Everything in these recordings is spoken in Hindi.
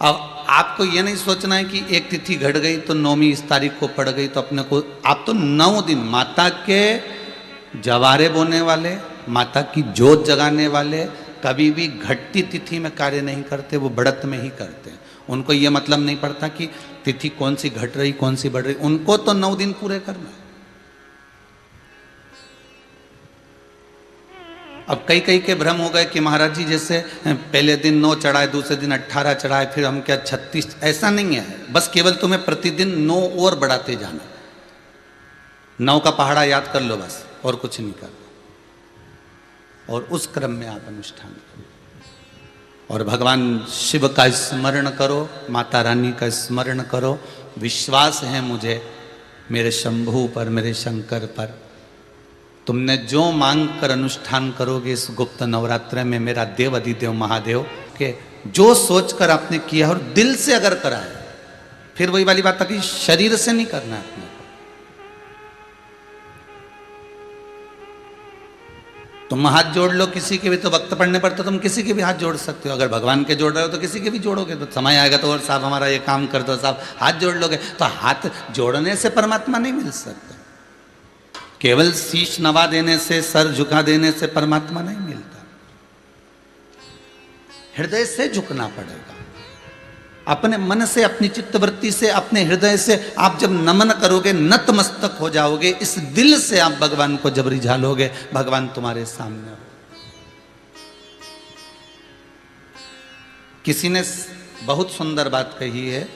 अब आपको ये नहीं सोचना है कि एक तिथि घट गई तो 9वीं इस तारीख को पड़ गई तो अपने को, आप तो 9 दिन माता के जवारे बोने वाले, माता की जोत जगाने वाले कभी भी घटती तिथि में कार्य नहीं करते, वो बढ़त में ही करते हैं। उनको ये मतलब नहीं पड़ता कि तिथि कौन सी घट रही कौन सी बढ़ रही, उनको तो 9 दिन पूरे करना है। अब कई कई के भ्रम हो गए कि महाराज जी जैसे पहले दिन 9 चढ़ाए, दूसरे दिन 18 चढ़ाए, फिर हम क्या 36, ऐसा नहीं है। बस केवल तुम्हें प्रतिदिन 9 और बढ़ाते जाना, 9 का पहाड़ा याद कर लो बस, और कुछ नहीं करना। और उस क्रम में आप अनुष्ठान करो और भगवान शिव का स्मरण करो, माता रानी का स्मरण करो। विश्वास है मुझे मेरे शंभू पर, मेरे शंकर पर, तुमने जो मांग कर अनुष्ठान करोगे इस गुप्त नवरात्र में, मेरा देव अधिदेव महादेव के जो सोच कर आपने किया और दिल से अगर करा है, फिर वही वाली बात है कि शरीर से नहीं करना है अपने को। तुम हाथ जोड़ लो किसी के भी, तो वक्त पड़ने पर तो तुम किसी के भी हाथ जोड़ सकते हो। अगर भगवान के जोड़ रहे हो तो किसी के भी जोड़ोगे, तो समय आएगा तो और साहब हमारा ये काम कर दो साहब, हाथ जोड़ लोगे। तो हाथ जोड़ने से परमात्मा नहीं मिल सकता, केवल शीश नवा देने से, सर झुका देने से परमात्मा नहीं मिलता। हृदय से झुकना पड़ेगा, अपने मन से, अपनी चित्तवृत्ति से, अपने हृदय से। आप जब नमन करोगे, नतमस्तक हो जाओगे, इस दिल से आप भगवान को जब रिझालोगे, भगवान तुम्हारे सामने हो। किसी ने बहुत सुंदर बात कही है,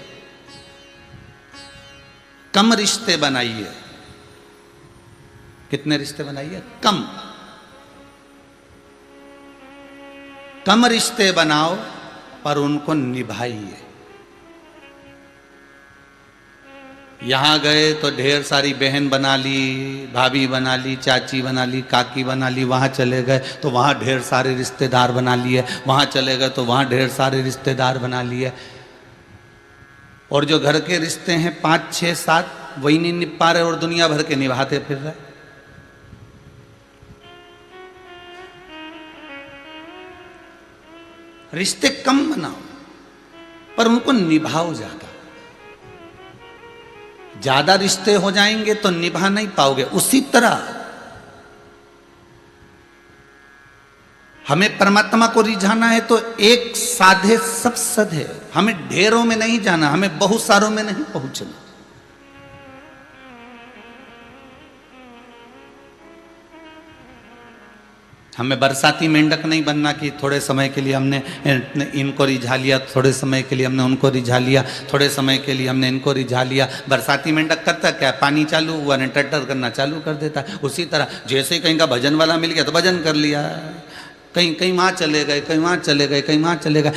कम रिश्ते बनाइए। कितने रिश्ते बनाइए? कम रिश्ते बनाओ पर उनको निभाइए। यहां गए तो ढेर सारी बहन बना ली, भाभी बना ली, चाची बना ली, काकी बना ली। वहां चले गए तो वहां ढेर सारे रिश्तेदार बना लिए, वहां चले गए तो वहां ढेर सारे रिश्तेदार बना लिए। और जो घर के रिश्ते हैं 5, 6, 7 वही नहीं निभ पा रहे और दुनिया भर के निभाते फिर रहे। रिश्ते कम बनाओ पर उनको निभाओ ज्यादा। ज्यादा रिश्ते हो जाएंगे तो निभा नहीं पाओगे। उसी तरह हमें परमात्मा को रिझाना है तो एक साधे सब सधे। हमें ढेरों में नहीं जाना, हमें बहुत सारों में नहीं पहुंचना। हमें बरसाती मेंढक नहीं बनना कि थोड़े समय के लिए हमने इनको रिझा लिया, थोड़े समय के लिए हमने उनको रिझा लिया, थोड़े समय के लिए हमने इनको रिझा लिया। बरसाती मेंढक करता क्या, पानी चालू हुआ ने टटर करना चालू कर देता है। उसी तरह जैसे ही कहीं का भजन वाला मिल गया तो भजन कर लिया, कहीं कहीं वहाँ चले गए, कहीं वहाँ चले गए, कहीं वहाँ चले गए।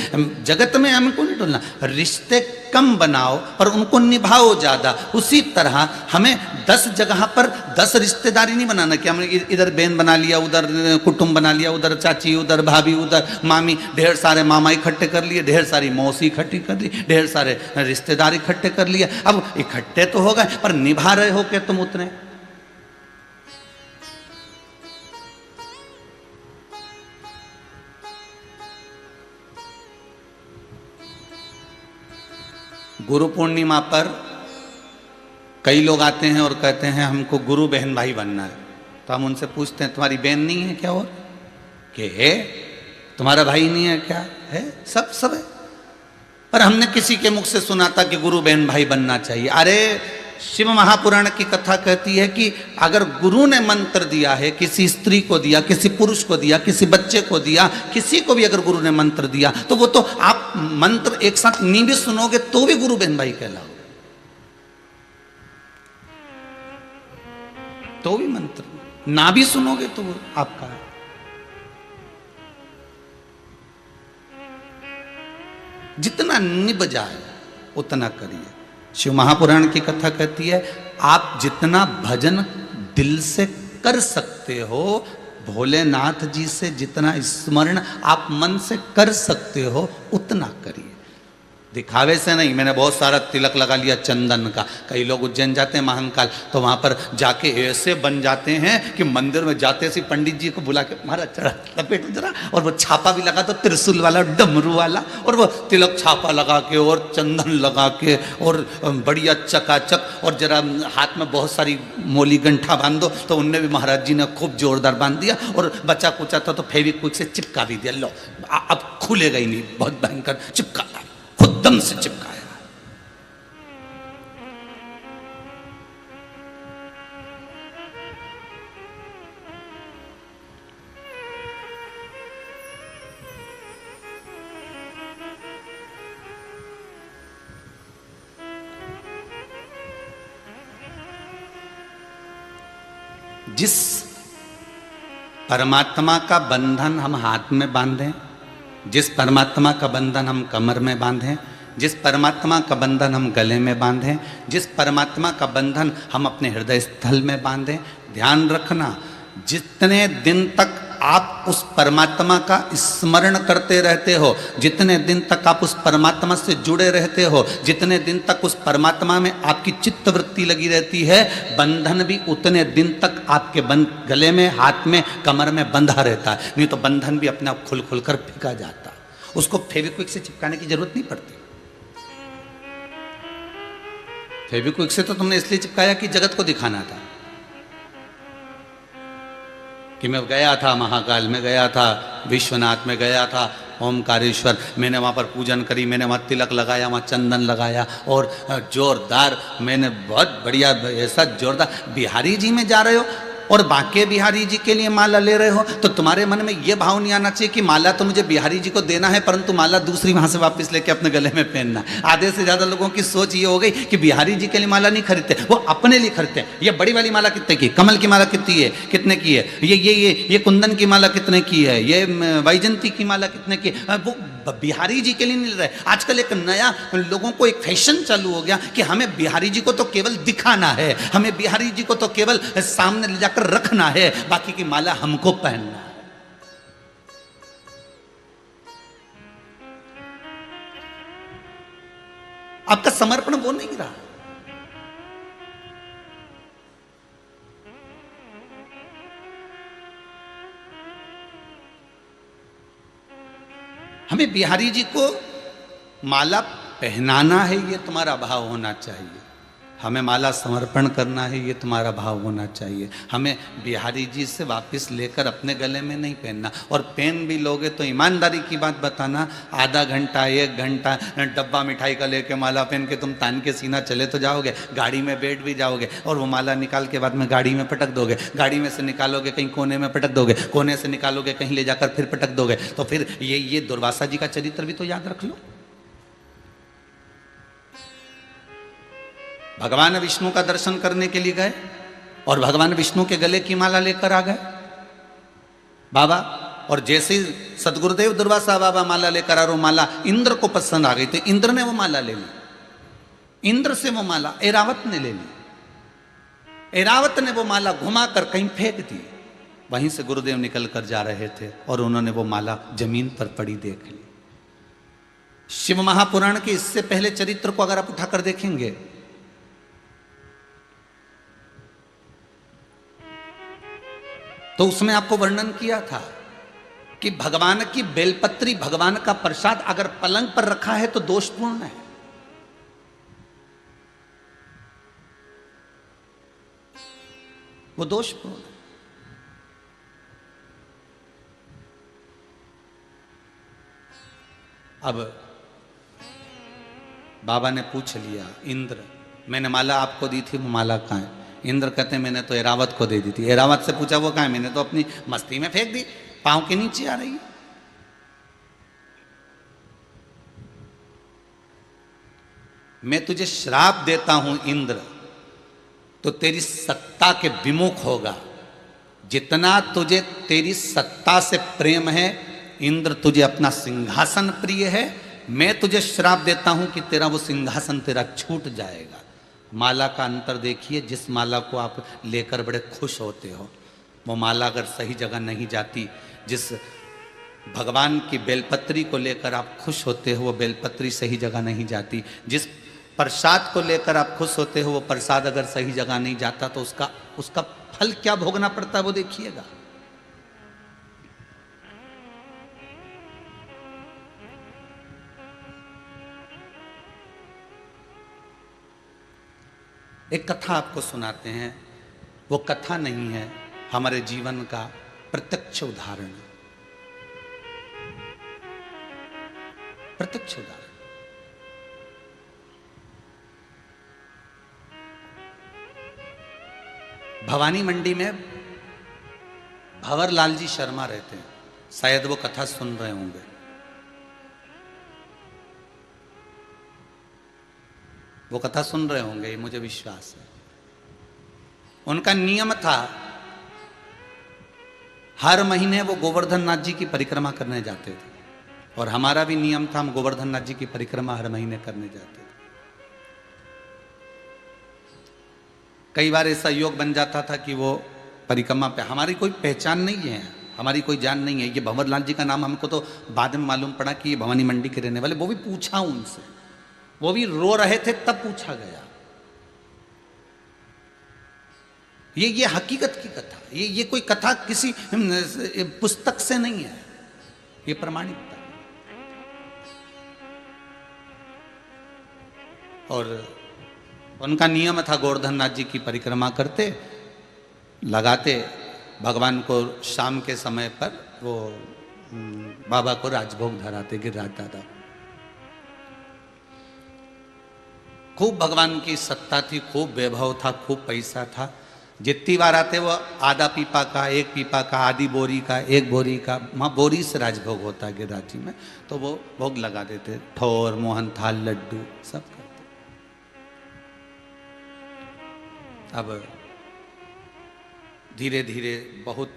जगत में हमको नहीं डुलना। रिश्ते कम बनाओ पर उनको निभाओ ज़्यादा। उसी तरह हमें 10 जगह पर 10 रिश्तेदारी नहीं बनाना कि हमने इधर बहन बना लिया, उधर कुटुंब बना लिया, उधर चाची, उधर भाभी, उधर मामी, ढेर सारे मामा इकट्ठे कर लिए, ढेर सारी मौसी इकट्ठी कर ली, ढेर सारे रिश्तेदार इकट्ठे कर लिए। अब इकट्ठे तो हो गए पर निभा रहे हो क्या तुम उतने? गुरु पूर्णिमा पर कई लोग आते हैं और कहते हैं हमको गुरु बहन भाई बनना है। तो हम उनसे पूछते हैं तुम्हारी बहन नहीं है क्या? और के है? तुम्हारा भाई नहीं है क्या? है, सब है। पर हमने किसी के मुख से सुना था कि गुरु बहन भाई बनना चाहिए। अरे शिव महापुराण की कथा कहती है कि अगर गुरु ने मंत्र दिया है, किसी स्त्री को दिया, किसी पुरुष को दिया, किसी बच्चे को दिया, किसी को भी अगर गुरु ने मंत्र दिया तो वो तो आप मंत्र एक साथ नहीं भी सुनोगे तो भी गुरु बहन भाई कहलाओगे। तो भी मंत्र ना भी सुनोगे तो वो आपका है। जितना निभ जाए उतना करिए। शिव महापुराण की कथा कहती है आप जितना भजन दिल से कर सकते हो, भोलेनाथ जी से जितना स्मरण आप मन से कर सकते हो उतना करिए। दिखावे से नहीं। मैंने बहुत सारा तिलक लगा लिया चंदन का। कई लोग उज्जैन जाते हैं महाकाल, तो वहाँ पर जाके ऐसे बन जाते हैं कि मंदिर में जाते से पंडित जी को बुला के महाराज चढ़ा लपेटो जरा, और वो छापा भी लगा, तो त्रिशूल वाला डमरू वाला, और वो तिलक छापा लगा के और चंदन लगा के और बढ़िया चकाचक, और जरा हाथ में बहुत सारी मोली गंठा बांध दो, तो उनने भी महाराज जी ने खूब जोरदार बांध दिया, और बचा कुचा था तो फेविक्विक से चिपका भी दिया। लो अब खुलेगा ही नहीं, बहुत भयंकर चिपका, खुद दम से चिपकाया। जिस परमात्मा का बंधन हम हाथ में बांधें, जिस परमात्मा का बंधन हम कमर में बांधें, जिस परमात्मा का बंधन हम गले में बांधें, जिस परमात्मा का बंधन हम अपने हृदय स्थल में बांधें, ध्यान रखना, जितने दिन तक आप उस परमात्मा का स्मरण करते रहते हो, जितने दिन तक आप उस परमात्मा से जुड़े रहते हो, जितने दिन तक उस परमात्मा में आपकी चित्तवृत्ति लगी रहती है, बंधन भी उतने दिन तक आपके गले में, हाथ में, कमर में बंधा रहता है। नहीं तो बंधन भी अपने आप खुल खुल कर फेंका जाता है। उसको फेविक्विक से चिपकाने की जरूरत नहीं पड़ती। फेविक्विक से तो तुमने इसलिए चिपकाया कि जगत को दिखाना था कि मैं गया था, महाकाल में गया था, विश्वनाथ में गया था, ओमकारेश्वर, मैंने वहाँ पर पूजन करी, मैंने वहाँ तिलक लगाया, वहाँ चंदन लगाया, और जोरदार, मैंने बहुत बढ़िया, ऐसा जोरदार। बिहारी जी में जा रहे हो और बांके बिहारी जी के लिए माला ले रहे हो, तो तुम्हारे मन में ये भाव नहीं आना चाहिए कि माला तो मुझे बिहारी जी को देना है, परंतु माला दूसरी वहां से वापस लेके अपने गले में पहनना। आधे से ज्यादा लोगों की सोच ये हो गई कि बिहारी जी के लिए माला नहीं खरीदते, वो अपने लिए खरीदते हैं। ये बड़ी वाली माला कितने की, कमल की माला कितनी है, कितने की है, ये कुंदन की माला कितने की है, ये वैजंती की माला कितने की, वो बिहारी जी के लिए नहीं ले रहे। आजकल एक नया लोगों को एक फैशन चालू हो गया कि हमें बिहारी जी को तो केवल दिखाना है, हमें बिहारी जी को तो केवल सामने ले जाकर रखना है, बाकी की माला हमको पहनना है। आपका समर्पण वो नहीं रहा। हमें बिहारी जी को माला पहनाना है, ये तुम्हारा भाव होना चाहिए। हमें माला समर्पण करना है, ये तुम्हारा भाव होना चाहिए। हमें बिहारी जी से वापस लेकर अपने गले में नहीं पहनना। और पेन भी लोगे तो ईमानदारी की बात बताना, आधा घंटा, 1 घंटा डब्बा मिठाई का लेके माला पहन के तुम तान के सीना चले तो जाओगे, गाड़ी में बैठ भी जाओगे, और वो माला निकाल के बाद में गाड़ी में पटक दोगे, गाड़ी में से निकालोगे कहीं कोने में पटक दोगे, कोने से निकालोगे कहीं ले जाकर फिर पटक दोगे। तो फिर ये दुर्वासा जी का चरित्र भी तो याद रख लो। भगवान विष्णु का दर्शन करने के लिए गए और भगवान विष्णु के गले की माला लेकर आ गए बाबा, और जैसे ही सदगुरुदेव दुर्वासा बाबा माला लेकर आ रहे, माला इंद्र को पसंद आ गई, तो इंद्र ने वो माला ले ली। इंद्र से वो माला ऐरावत ने ले ली। ऐरावत ने वो माला घुमाकर कहीं फेंक दी। वहीं से गुरुदेव निकल कर जा रहे थे और उन्होंने वो माला जमीन पर पड़ी देख ली। शिव महापुराण के इससे पहले चरित्र को अगर आप उठाकर देखेंगे, तो उसमें आपको वर्णन किया था कि भगवान की बेलपत्री, भगवान का प्रसाद अगर पलंग पर रखा है तो दोषपूर्ण है। वो दोषपूर्ण है। अब बाबा ने पूछ लिया, इंद्र, मैंने माला आपको दी थी, वो माला कहाँ है? इंद्र कहते मैंने तो ऐरावत को दे दी थी। ऐरावत से पूछा वो कहाँ है? मैंने तो अपनी मस्ती में फेंक दी, पांव के नीचे आ रही है। मैं तुझे श्राप देता हूं इंद्र, तो तेरी सत्ता के विमुख होगा। जितना तुझे तेरी सत्ता से प्रेम है इंद्र, तुझे अपना सिंहासन प्रिय है, मैं तुझे श्राप देता हूं कि तेरा वो सिंहासन तेरा छूट जाएगा। माला का अंतर देखिए, जिस माला को आप लेकर बड़े खुश होते हो, वो माला अगर सही जगह नहीं जाती, जिस भगवान की बेलपत्री को लेकर आप खुश होते हो, वो बेलपत्री सही जगह नहीं जाती। जिस प्रसाद को लेकर आप खुश होते हो, वो प्रसाद अगर सही जगह नहीं जाता तो उसका फल क्या भोगना पड़ता है वो देखिएगा। एक कथा आपको सुनाते हैं, वो कथा नहीं है, हमारे जीवन का प्रत्यक्ष उदाहरण, प्रत्यक्ष उदाहरण। भवानी मंडी में भंवरलाल जी शर्मा रहते हैं, शायद वो कथा सुन रहे होंगे। वो कथा सुन रहे होंगे, ये मुझे विश्वास है। उनका नियम था, हर महीने वो गोवर्धन नाथ जी की परिक्रमा करने जाते थे, और हमारा भी नियम था, हम गोवर्धन नाथ जी की परिक्रमा हर महीने करने जाते थे। कई बार ऐसा योग बन जाता था कि वो परिक्रमा पे हमारी कोई पहचान नहीं है, हमारी कोई जान नहीं है। ये भंवरलाल जी का नाम हमको तो बाद में मालूम पड़ा कि ये भवानी मंडी के रहने वाले, वो भी पूछा उनसे, वो भी रो रहे थे तब पूछा गया। ये हकीकत की कथा, ये कोई कथा किसी पुस्तक से नहीं है, ये प्रमाणिकता। और उनका नियम था, गोवर्धन नाथ जी की परिक्रमा करते, लगाते, भगवान को शाम के समय पर वो बाबा को राजभोग धराते, गिरिराज दादा। खूब भगवान की सत्ता थी, खूब वैभव था, खूब पैसा था। जितनी बार आते वो आधा पीपा का, एक पीपा का, आधी बोरी का, एक बोरी का, वहाँ बोरी से राजभोग होता है गिरिराज जी में, तो वो भोग लगा देते, ठोर, मोहन थाल, लड्डू सब करते। अब धीरे धीरे बहुत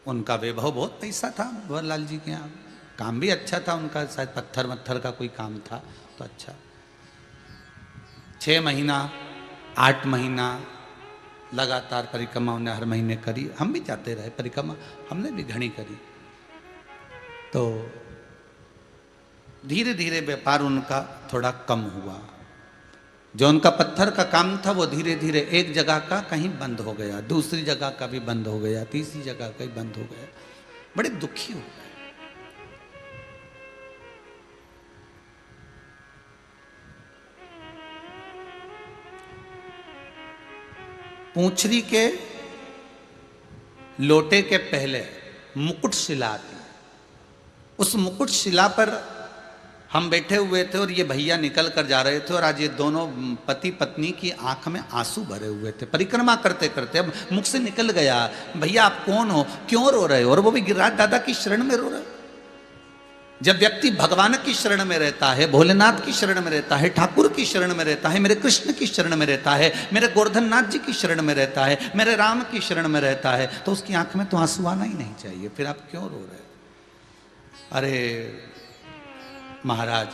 उनका वैभव, बहुत पैसा था भंवरलाल जी के यहाँ, काम भी अच्छा था उनका, शायद पत्थर वत्थर का कोई काम था तो अच्छा। 6 महीना 8 महीना लगातार परिक्रमा उन्हें हर महीने करी। हम भी जाते रहे परिक्रमा, हमने भी घनी करी। तो धीरे धीरे व्यापार उनका थोड़ा कम हुआ। जो उनका पत्थर का काम था वो धीरे धीरे एक जगह का कहीं बंद हो गया, दूसरी जगह का भी बंद हो गया, तीसरी जगह का भी बंद हो गया। बड़े दुखी हो गए। पूंछरी के लोटे के पहले मुकुट शिला थी। उस मुकुट शिला पर हम बैठे हुए थे और ये भैया निकल कर जा रहे थे, और आज ये दोनों पति पत्नी की आंख में आंसू भरे हुए थे परिक्रमा करते करते। अब मुख से निकल गया, भैया आप कौन हो, क्यों रो रहे हो? और वो भी गिरिराज दादा की शरण में रो रहे। जब व्यक्ति भगवान की शरण में रहता है, भोलेनाथ की शरण में रहता है, ठाकुर की शरण में रहता है, मेरे कृष्ण की शरण में रहता है, मेरे गोवर्धन नाथ जी की शरण में रहता है, मेरे राम की शरण में रहता है, तो उसकी आंख में तो आंसू आना ही नहीं चाहिए। फिर आप क्यों रो रहे? अरे महाराज,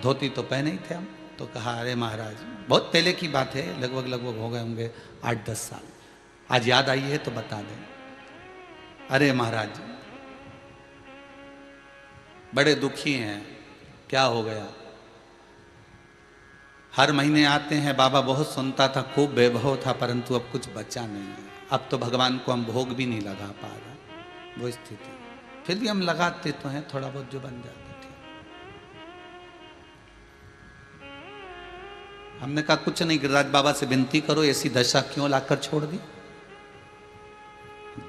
धोती तो पहने ही थे हम। तो कहा, अरे महाराज, बहुत पहले की बात है, लगभग हो गए होंगे 8-10 साल, आज याद आई है तो बता दें। अरे महाराज, बड़े दुखी हैं, क्या हो गया? हर महीने आते हैं, बाबा बहुत सुनता था, खूब वैभव था, परंतु अब कुछ बचा नहीं है। अब तो भगवान को हम भोग भी नहीं लगा पा रहा, वो स्थिति। फिर भी हम लगाते तो हैं, थोड़ा बहुत जो बन जाता। हमने कहा कुछ नहीं, गिरिराज बाबा से विनती करो, ऐसी दशा क्यों लाकर छोड़ दी?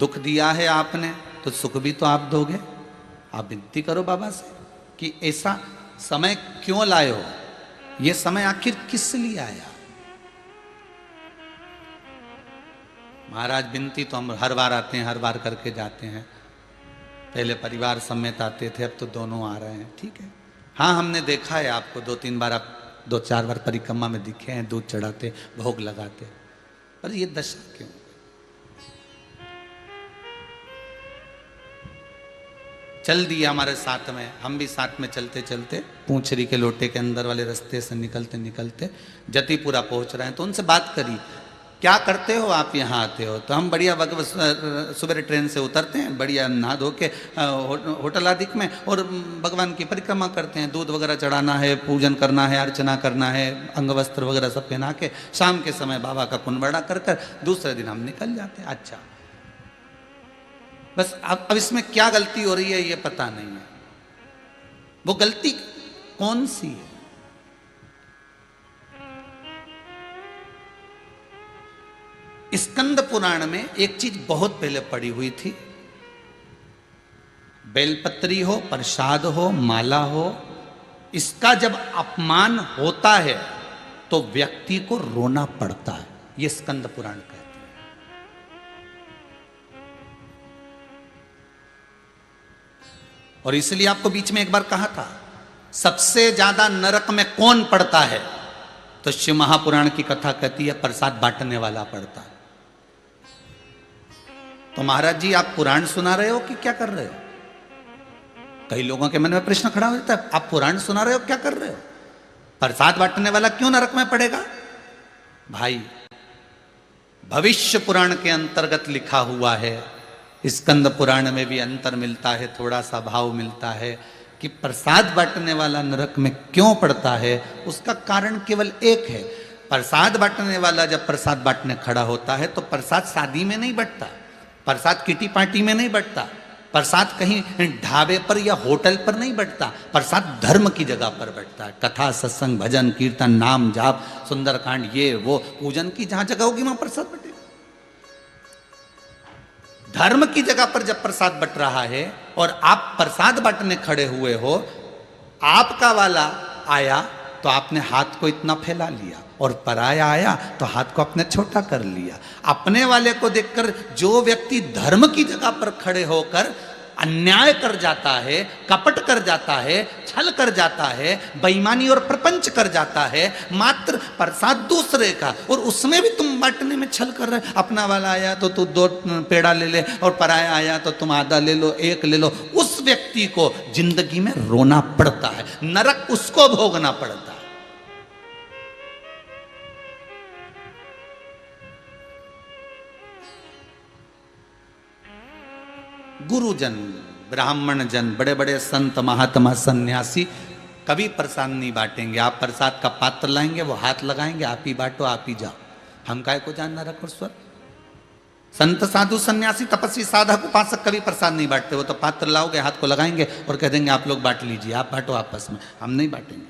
दुख दिया है आपने तो सुख भी तो आप दोगे। आप विनती करो बाबा से कि ऐसा समय क्यों लाए हो, ये समय आखिर किस लिए आया? महाराज विनती तो हम हर बार आते हैं, हर बार करके जाते हैं। पहले परिवार समेत आते थे, अब तो दोनों आ रहे हैं, ठीक है। हाँ, हमने देखा है आपको 2-3 बार, आप 2-4 बार परिक्रमा में दिखे हैं, दूध चढ़ाते, भोग लगाते, पर ये दशा क्यों? चल दिया हमारे साथ में, हम भी साथ में चलते चलते पूंछरी के लोटे के अंदर वाले रास्ते से निकलते निकलते जतिपुरा पहुंच रहे हैं। तो उनसे बात करी, क्या करते हो आप यहाँ आते हो? तो हम बढ़िया सुबह ट्रेन से उतरते हैं, बढ़िया नहा धो के होटल आदि में, और भगवान की परिक्रमा करते हैं। दूध वगैरह चढ़ाना है, पूजन करना है, अर्चना करना है, अंग वस्त्र वगैरह सब पहना के शाम के समय बाबा का कुंभड़ा कर कर दूसरे दिन हम निकल जाते हैं। अच्छा, बस अब इसमें क्या गलती हो रही है ये पता नहीं है। वो गलती कौन सी है? स्कंद पुराण में एक चीज बहुत पहले पड़ी हुई थी, बेलपत्री हो, प्रसाद हो, माला हो, इसका जब अपमान होता है तो व्यक्ति को रोना पड़ता है। यह स्कंद पुराण कहते हैं। और इसलिए आपको बीच में एक बार कहा था, सबसे ज्यादा नरक में कौन पड़ता है? तो शिव महापुराण की कथा कहती है प्रसाद बांटने वाला पड़ता है। तो महाराज जी आप पुराण सुना रहे हो कि क्या कर रहे हो? कई लोगों के मन में प्रश्न खड़ा हो जाता है, आप पुराण सुना रहे हो क्या कर रहे हो? प्रसाद बांटने वाला क्यों नरक में पड़ेगा? भाई, भविष्य पुराण के अंतर्गत लिखा हुआ है, स्कंद पुराण में भी अंतर मिलता है, थोड़ा सा भाव मिलता है कि प्रसाद बांटने वाला नरक में क्यों पड़ता है। उसका कारण केवल एक है। प्रसाद बांटने वाला जब प्रसाद बांटने खड़ा होता है तो प्रसाद शादी में नहीं बंटता, प्रसाद किटी पार्टी में नहीं बंटता, प्रसाद कहीं ढाबे पर या होटल पर नहीं बंटता, प्रसाद धर्म की जगह पर बंटता है। कथा, सत्संग, भजन, कीर्तन, नाम जाप, सुंदरकांड, ये वो पूजन की जहां जगह होगी वहां प्रसाद बंटेगा। धर्म की जगह पर जब प्रसाद बंट रहा है और आप प्रसाद बांटने खड़े हुए हो, आपका वाला आया तो आपने हाथ को इतना फैला लिया, और पराया आया तो हाथ को अपने छोटा कर लिया। अपने वाले को देखकर जो व्यक्ति धर्म की जगह पर खड़े होकर अन्याय कर जाता है, कपट कर जाता है, छल कर जाता है, बेईमानी और प्रपंच कर जाता है, मात्र प्रसाद दूसरे का, और उसमें भी तुम बांटने में छल कर रहे। अपना वाला आया तो तू 2 पेड़ा ले ले, और पराया आया तो तुम आधा ले लो, 1 ले लो। उस व्यक्ति को जिंदगी में रोना पड़ता है, नरक उसको भोगना पड़ता है। गुरुजन, ब्राह्मण जन, बड़े बड़े संत, महात्मा, सन्यासी कभी प्रसाद नहीं बांटेंगे। आप प्रसाद का पात्र लाएंगे, वो हाथ लगाएंगे, आप ही बांटो, आप ही जाओ, हम काय को जानना रख और स्वर। संत, साधु, सन्यासी, तपस्वी, साधक, उपासक कभी प्रसाद नहीं बांटते। वो तो पात्र लाओगे, हाथ को लगाएंगे और कह देंगे आप लोग बांट लीजिए, आप बांटो आपस में, हम नहीं बांटेंगे।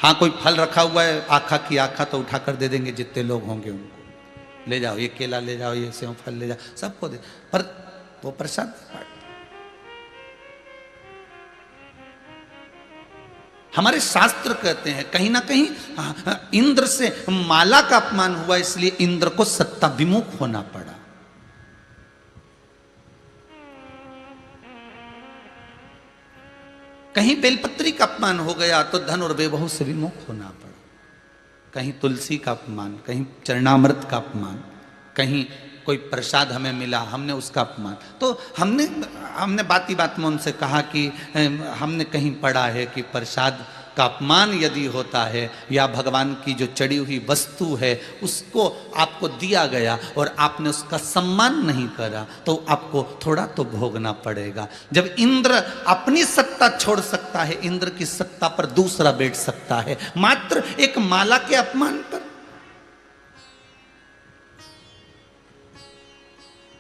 हाँ, कोई फल रखा हुआ है, आखा की आखा तो उठाकर दे देंगे, जितने लोग होंगे उनको ले जाओ, ये केला ले जाओ, ये सेव फल ले जाओ, सबको दे, पर वो प्रसाद। हमारे शास्त्र कहते हैं कहीं ना कहीं इंद्र से माला का अपमान हुआ, इसलिए इंद्र को सत्ता विमुख होना पड़ा। कहीं बेलपत्री का अपमान हो गया तो धन और वैभव से विमुख होना पड़ा। कहीं तुलसी का अपमान, कहीं चरणामृत का अपमान, कहीं कोई प्रसाद हमें मिला, हमने उसका अपमान। तो हमने बाती बात में उनसे कहा कि हमने कहीं पढ़ा है कि प्रसाद का अपमान यदि होता है या भगवान की जो चढ़ी हुई वस्तु है उसको आपको दिया गया और आपने उसका सम्मान नहीं करा तो आपको थोड़ा तो भोगना पड़ेगा। जब इंद्र अपनी सत्ता छोड़ सकता है, इंद्र की सत्ता पर दूसरा बैठ सकता है, मात्र एक माला के अपमान पर,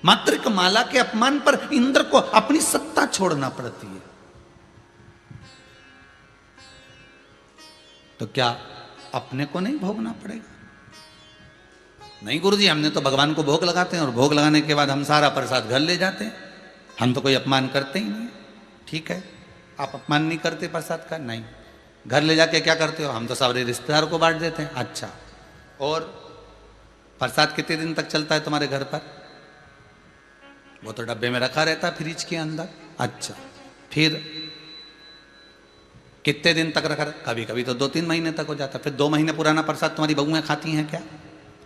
मात्र एक माला के अपमान पर इंद्र को अपनी सत्ता छोड़ना पड़ती है। तो क्या अपने को नहीं भोगना पड़ेगा? नहीं गुरुजी, हमने तो भगवान को भोग लगाते हैं और भोग लगाने के बाद हम सारा प्रसाद घर ले जाते हैं, हम तो कोई अपमान करते ही नहीं। ठीक है, आप अपमान नहीं करते प्रसाद का? नहीं। घर ले जाके क्या करते हो? हम तो सारे रिश्तेदार को बांट देते हैं। अच्छा, और प्रसाद कितने दिन तक चलता है तुम्हारे घर पर? वो तो डब्बे में रखा रहता है फ्रिज के अंदर। अच्छा, फिर कितने दिन तक रखा? कभी कभी तो 2-3 महीने तक हो जाता। फिर 2 महीने पुराना प्रसाद तुम्हारी बहुएं खाती हैं क्या?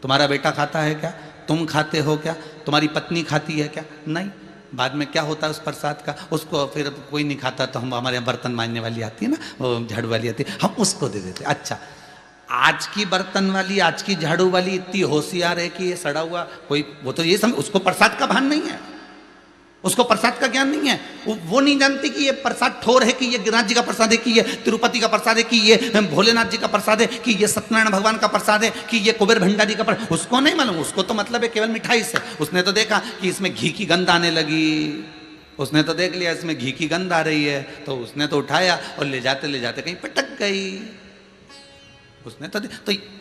तुम्हारा बेटा खाता है क्या? तुम खाते हो क्या? तुम्हारी पत्नी खाती है क्या? नहीं। बाद में क्या होता है उस प्रसाद का? उसको फिर कोई नहीं खाता तो हम, हमारे यहाँ बर्तन मांजने वाली आती है ना, वो झाड़ू वाली आती है, हम उसको दे देते। अच्छा, आज की बर्तन वाली, आज की झाड़ू वाली इतनी होशियार है कि ये सड़ा हुआ कोई, वो तो ये उसको प्रसाद का भान नहीं है, उसको प्रसाद का ज्ञान नहीं है। वो नहीं जानती कि ये प्रसाद ठोर है, कि ये गिरिराज जी का प्रसाद है, कि ये तिरुपति का प्रसाद है, कि ये भोलेनाथ जी का प्रसाद है, कि ये सत्यनारायण भगवान का प्रसाद है, कि ये कुबेर भंडारी का प्रसाद। उसको नहीं मालूम, उसको तो मतलब है केवल मिठाई से। उसने तो देखा कि इसमें घी की गंध आने लगी, उसने तो देख लिया इसमें घी की गंध आ रही है, तो उसने तो उठाया और ले जाते कहीं पटक गई। उसने तो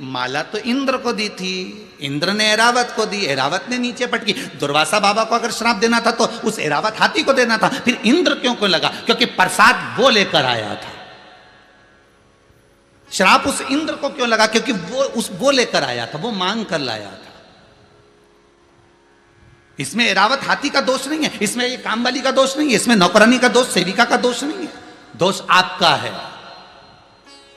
माला तो इंद्र को दी थी, इंद्र ने एरावत को दी, एरावत ने नीचे पटकी। दुर्वासा बाबा को अगर श्राप देना था तो उस एरावत हाथी को देना था, फिर इंद्र क्यों को लगा? क्योंकि प्रसाद वो लेकर आया था। श्राप उस इंद्र को क्यों लगा? क्योंकि वो लेकर आया था, वो मांग कर लाया था। इसमें एरावत हाथी का दोष नहीं है, इसमें ये कामवाली का दोष नहीं है, इसमें नौकरानी का दोष, सेविका का दोष नहीं है। दोष आपका है।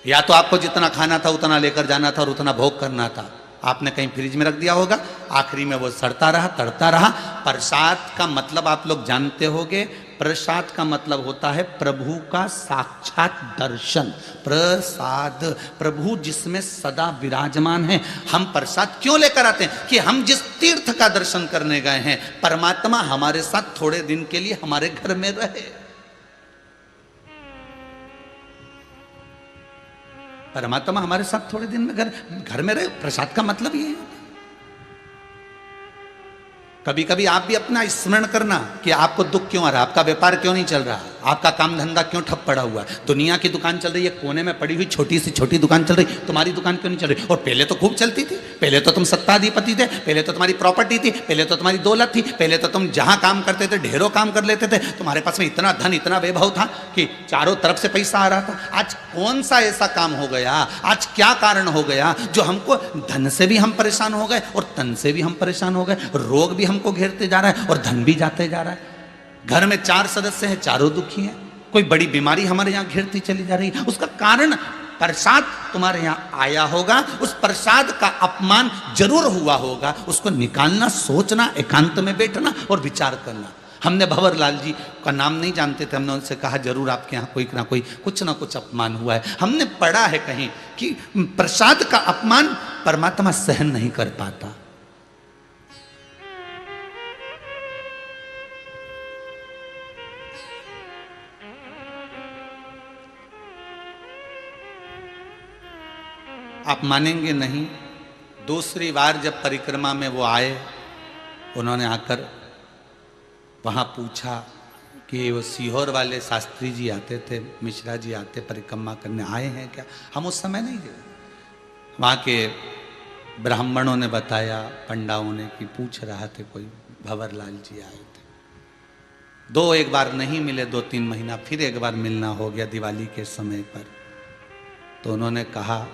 या तो आपको जितना खाना था उतना लेकर जाना था और उतना भोग करना था, आपने कहीं फ्रिज में रख दिया होगा, आखिरी में वो सड़ता रहा, तड़ता रहा। प्रसाद का मतलब आप लोग जानते होंगे, प्रसाद का मतलब होता है प्रभु का साक्षात दर्शन। प्रसाद, प्रभु जिसमें सदा विराजमान है। हम प्रसाद क्यों लेकर आते हैं? कि हम जिस तीर्थ का दर्शन करने गए हैं, परमात्मा हमारे साथ थोड़े दिन के लिए हमारे घर में रहे। परमात्मा हमारे साथ थोड़े दिन में घर में रहे। प्रसाद का मतलब ये है। कभी कभी आप भी अपना स्मरण करना कि आपको दुख क्यों आ रहा है, आपका व्यापार क्यों नहीं चल रहा, आपका काम धंधा क्यों ठप पड़ा हुआ है। दुनिया की दुकान चल रही है, कोने में पड़ी हुई छोटी सी छोटी दुकान चल रही, तुम्हारी दुकान क्यों नहीं चल रही? और पहले तो खूब चलती थी, पहले तो तुम सत्ताधिपति थे, पहले तो तुम्हारी प्रॉपर्टी थी, पहले तो तुम्हारी दौलत थी, पहले तो तुम जहां काम करते थे ढेरों काम कर लेते थे, तुम्हारे पास में इतना धन इतना वैभव था कि चारों तरफ से पैसा आ रहा था। आज कौन सा ऐसा काम हो गया, आज क्या कारण हो गया जो हमको धन से भी हम परेशान हो गए और तन से भी हम परेशान हो गए, रोग भी हमको घेरते जा रहा है और धन भी जाते जा रहा है। घर में 4 सदस्य हैं, चारों दुखी हैं, कोई बड़ी बीमारी हमारे यहाँ घेरती चली जा रही है। उसका कारण प्रसाद तुम्हारे यहाँ आया होगा, उस प्रसाद का अपमान जरूर हुआ होगा, उसको निकालना, सोचना, एकांत में बैठना और विचार करना। हमने भंवरलाल जी का नाम नहीं जानते थे, हमने उनसे कहा जरूर आपके यहाँ कोई ना कोई कुछ ना कुछ अपमान हुआ है। हमने पढ़ा है कहीं कि प्रसाद का अपमान परमात्मा सहन नहीं कर पाता। आप मानेंगे नहीं, दूसरी बार जब परिक्रमा में वो आए, उन्होंने आकर वहाँ पूछा कि वो सीहोर वाले शास्त्री जी आते थे, मिश्रा जी आते परिक्रमा करने, आए हैं क्या? हम उस समय नहीं गए। वहाँ के ब्राह्मणों ने बताया, पंडाओं ने, कि पूछ रहा थे कोई भंवरलाल जी आए थे। एक बार नहीं मिले, 2-3 महीना फिर एक बार मिलना हो गया दिवाली के समय पर। तो उन्होंने कहा,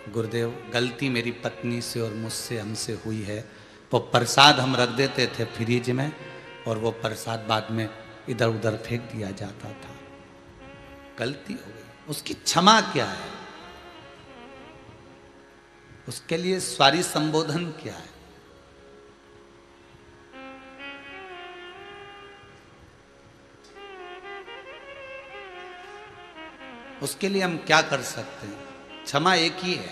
गुरुदेव गलती मेरी पत्नी से और मुझसे हमसे हुई है। वो प्रसाद हम रख देते थे फ्रिज में और वो प्रसाद बाद में इधर उधर फेंक दिया जाता था, गलती हो गई। उसकी क्षमा क्या है? उसके लिए सॉरी संबोधन क्या है? उसके लिए हम क्या कर सकते हैं? क्षमा एक ही है,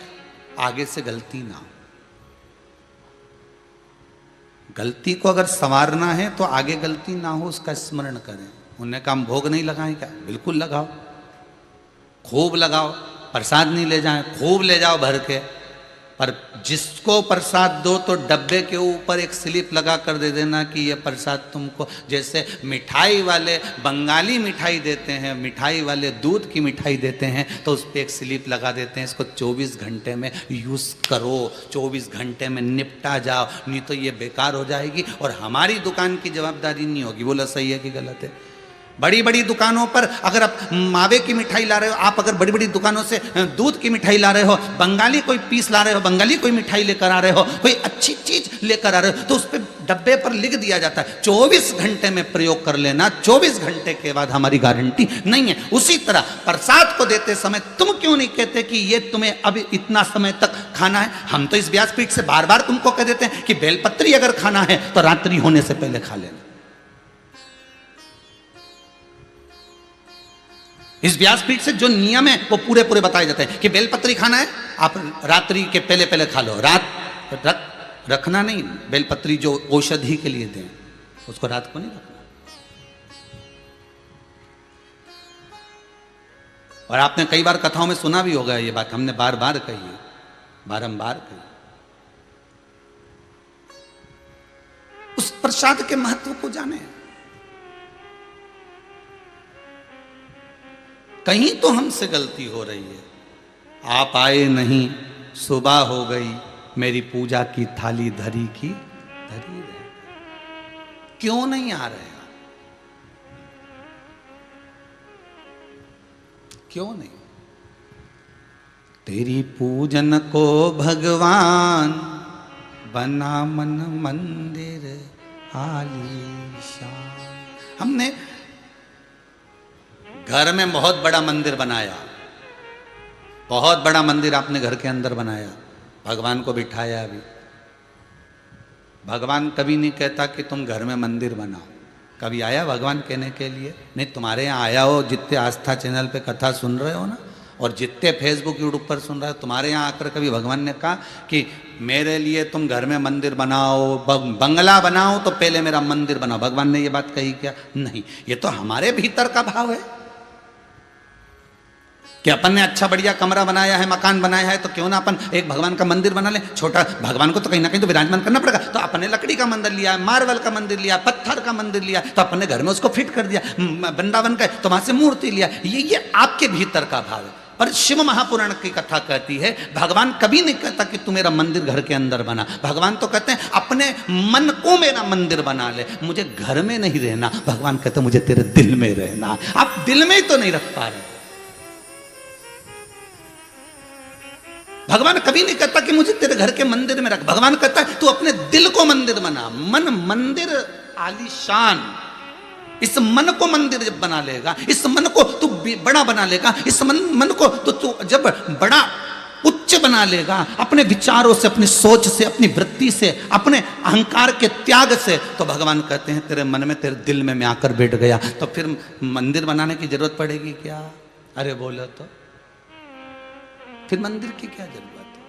आगे से गलती ना हो। गलती को अगर संवारना है तो आगे गलती ना हो उसका स्मरण करें। उन्हें कहा हम भोग नहीं लगाएं क्या? बिल्कुल लगाओ, खूब लगाओ। प्रसाद नहीं ले जाएं, खूब ले जाओ भर के। पर जिसको प्रसाद दो तो डब्बे के ऊपर एक स्लिप लगा कर दे देना कि ये प्रसाद तुमको। जैसे मिठाई वाले बंगाली मिठाई देते हैं, मिठाई वाले दूध की मिठाई देते हैं, तो उस पर एक स्लिप लगा देते हैं, इसको 24 घंटे में यूज़ करो, 24 घंटे में निपटा जाओ, नहीं तो ये बेकार हो जाएगी और हमारी दुकान की जवाबदारी नहीं होगी। बोला सही है कि गलत है? बड़ी बड़ी दुकानों पर अगर आप मावे की मिठाई ला रहे हो, आप अगर बड़ी बड़ी दुकानों से दूध की मिठाई ला रहे हो, बंगाली कोई पीस ला रहे हो, बंगाली कोई मिठाई लेकर आ रहे हो, कोई अच्छी चीज लेकर आ रहे हो, तो उस पर डब्बे पर लिख दिया जाता है 24 घंटे में प्रयोग कर लेना, 24 घंटे के बाद हमारी गारंटी नहीं है। उसी तरह प्रसाद को देते समय तुम क्यों नहीं कहते कि ये तुम्हें अभी इतना समय तक खाना है? हम तो इस व्यासपीठ से बार बार तुमको कह देते हैं कि बेलपत्री अगर खाना है तो रात्रि होने से पहले खा लेना। इस व्यासपीठ से जो नियम है वो पूरे पूरे बताए जाते हैं कि बेलपत्री खाना है, आप रात्रि के पहले पहले खा लो। रखना नहीं, बेलपत्री जो औषधि के लिए दें उसको रात को नहीं रखना। और आपने कई बार कथाओं में सुना भी होगा ये बात, हमने बार बार कही है, बारंबार कही। उस प्रसाद के महत्व को जाने। कहीं तो हमसे गलती हो रही है। आप आए नहीं, सुबह हो गई, मेरी पूजा की थाली धरी की धरी रह गई। क्यों नहीं आ रहे आप? क्यों नहीं? तेरी पूजन को भगवान बना मन मंदिर आलीशान। हमने घर में बहुत बड़ा मंदिर बनाया, बहुत बड़ा मंदिर आपने घर के अंदर बनाया, भगवान को बिठाया। अभी भगवान कभी नहीं कहता कि तुम घर में मंदिर बनाओ। कभी आया भगवान कहने के लिए? नहीं। तुम्हारे यहाँ आया हो, जितने आस्था चैनल पे कथा सुन रहे हो ना, और जितने फेसबुक यूट्यूब पर सुन रहे हो, तुम्हारे यहाँ आकर कभी भगवान ने कहा कि मेरे लिए तुम घर में मंदिर बनाओ, बंगला बनाओ तो पहले मेरा मंदिर बनाओ? भगवान ने ये बात कही क्या? नहीं। ये तो हमारे भीतर का भाव है कि अपन ने अच्छा बढ़िया कमरा बनाया है, मकान बनाया है, तो क्यों ना अपन एक भगवान का मंदिर बना ले। छोटा भगवान को तो कहीं ना कहीं तो विराजमान करना पड़ेगा। तो अपन ने लकड़ी का मंदिर लिया, मार्बल का मंदिर लिया, पत्थर का मंदिर लिया, तो अपन ने घर में उसको फिट कर दिया, वृंदावन का तो वहां से मूर्ति लिया। ये आपके भीतर का भाव है। पर शिव महापुराण की कथा कहती है भगवान कभी नहीं कहता कि तू मेरा मंदिर घर के अंदर बना। भगवान तो कहते हैं अपने मन को मेरा मंदिर बना ले, मुझे घर में नहीं रहना। भगवान कहते मुझे तेरे दिल में रहना। आप दिल में ही तो नहीं रख पा रहे। भगवान कभी नहीं कहता कि मुझे तेरे घर के मंदिर में रख। भगवान कहता है तू अपने दिल को मंदिर बना। मन मंदिर आलीशान। इस मन को मंदिर जब बना लेगा, इस मन को तू बड़ा बना लेगा, इस मन को तो तू जब बड़ा उच्च बना लेगा, अपने विचारों से, अपनी सोच से, अपनी वृत्ति से, अपने अहंकार के त्याग से, तो भगवान कहते हैं तेरे मन में, तेरे दिल में मैं आकर बैठ गया। तो फिर मंदिर बनाने की जरूरत पड़ेगी क्या? अरे बोलो तो फिर मंदिर की क्या जरूरत है?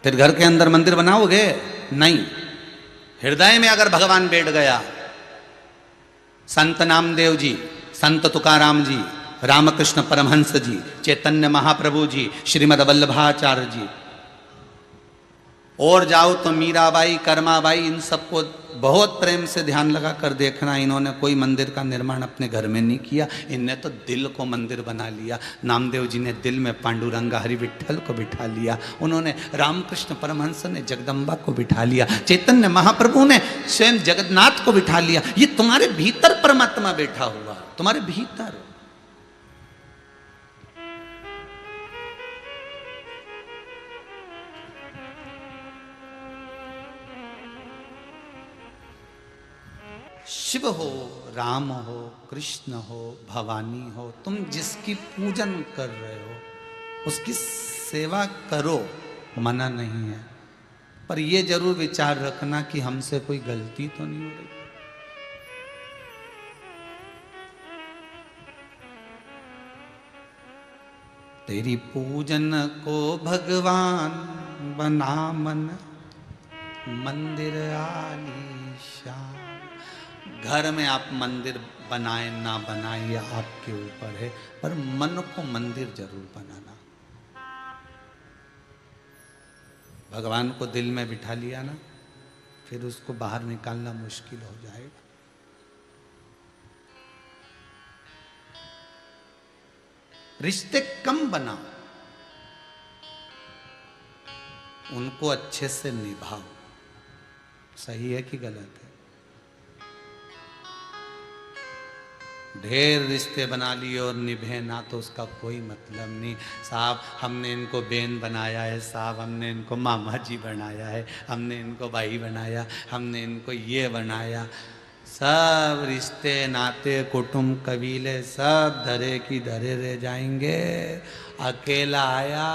फिर घर के अंदर मंदिर बनाओगे? नहीं। हृदय में अगर भगवान बैठ गया, संत नामदेव जी, संत तुकाराम जी, रामकृष्ण परमहंस जी, चैतन्य महाप्रभु जी, श्रीमद वल्लभाचार्य जी, और जाओ तो मीराबाई, कर्माबाई, इन सबको बहुत प्रेम से ध्यान लगा कर देखना, इन्होंने कोई मंदिर का निर्माण अपने घर में नहीं किया। इनने तो दिल को मंदिर बना लिया। नामदेव जी ने दिल में पांडुरंगा हरि विठल को बिठा लिया, उन्होंने रामकृष्ण परमहंस ने जगदम्बा को बिठा लिया, चैतन्य महाप्रभु ने स्वयं जगन्नाथ को बिठा लिया। ये तुम्हारे भीतर परमात्मा बैठा हुआ, तुम्हारे भीतर। शिव हो, राम हो, कृष्ण हो, भवानी हो, तुम जिसकी पूजन कर रहे हो उसकी सेवा करो, मना नहीं है। पर यह जरूर विचार रखना कि हमसे कोई गलती तो नहीं हो रही। तेरी पूजन को भगवान बना मन मंदिर आलीशान। घर में आप मंदिर बनाए ना बनाए ये आपके ऊपर है, पर मन को मंदिर जरूर बनाना। भगवान को दिल में बिठा लिया ना, फिर उसको बाहर निकालना मुश्किल हो जाएगा। रिश्ते कम बनाओ, उनको अच्छे से निभाओ। सही है कि गलत है? ढेर रिश्ते बना लिए और निभे ना तो उसका कोई मतलब नहीं। साहब हमने इनको बहन बनाया है, साहब हमने इनको मामा जी बनाया है, हमने इनको भाई बनाया, हमने इनको ये बनाया। सब रिश्ते नाते कुटुंब कबीले सब धरे की धरे रह जाएंगे। अकेला आया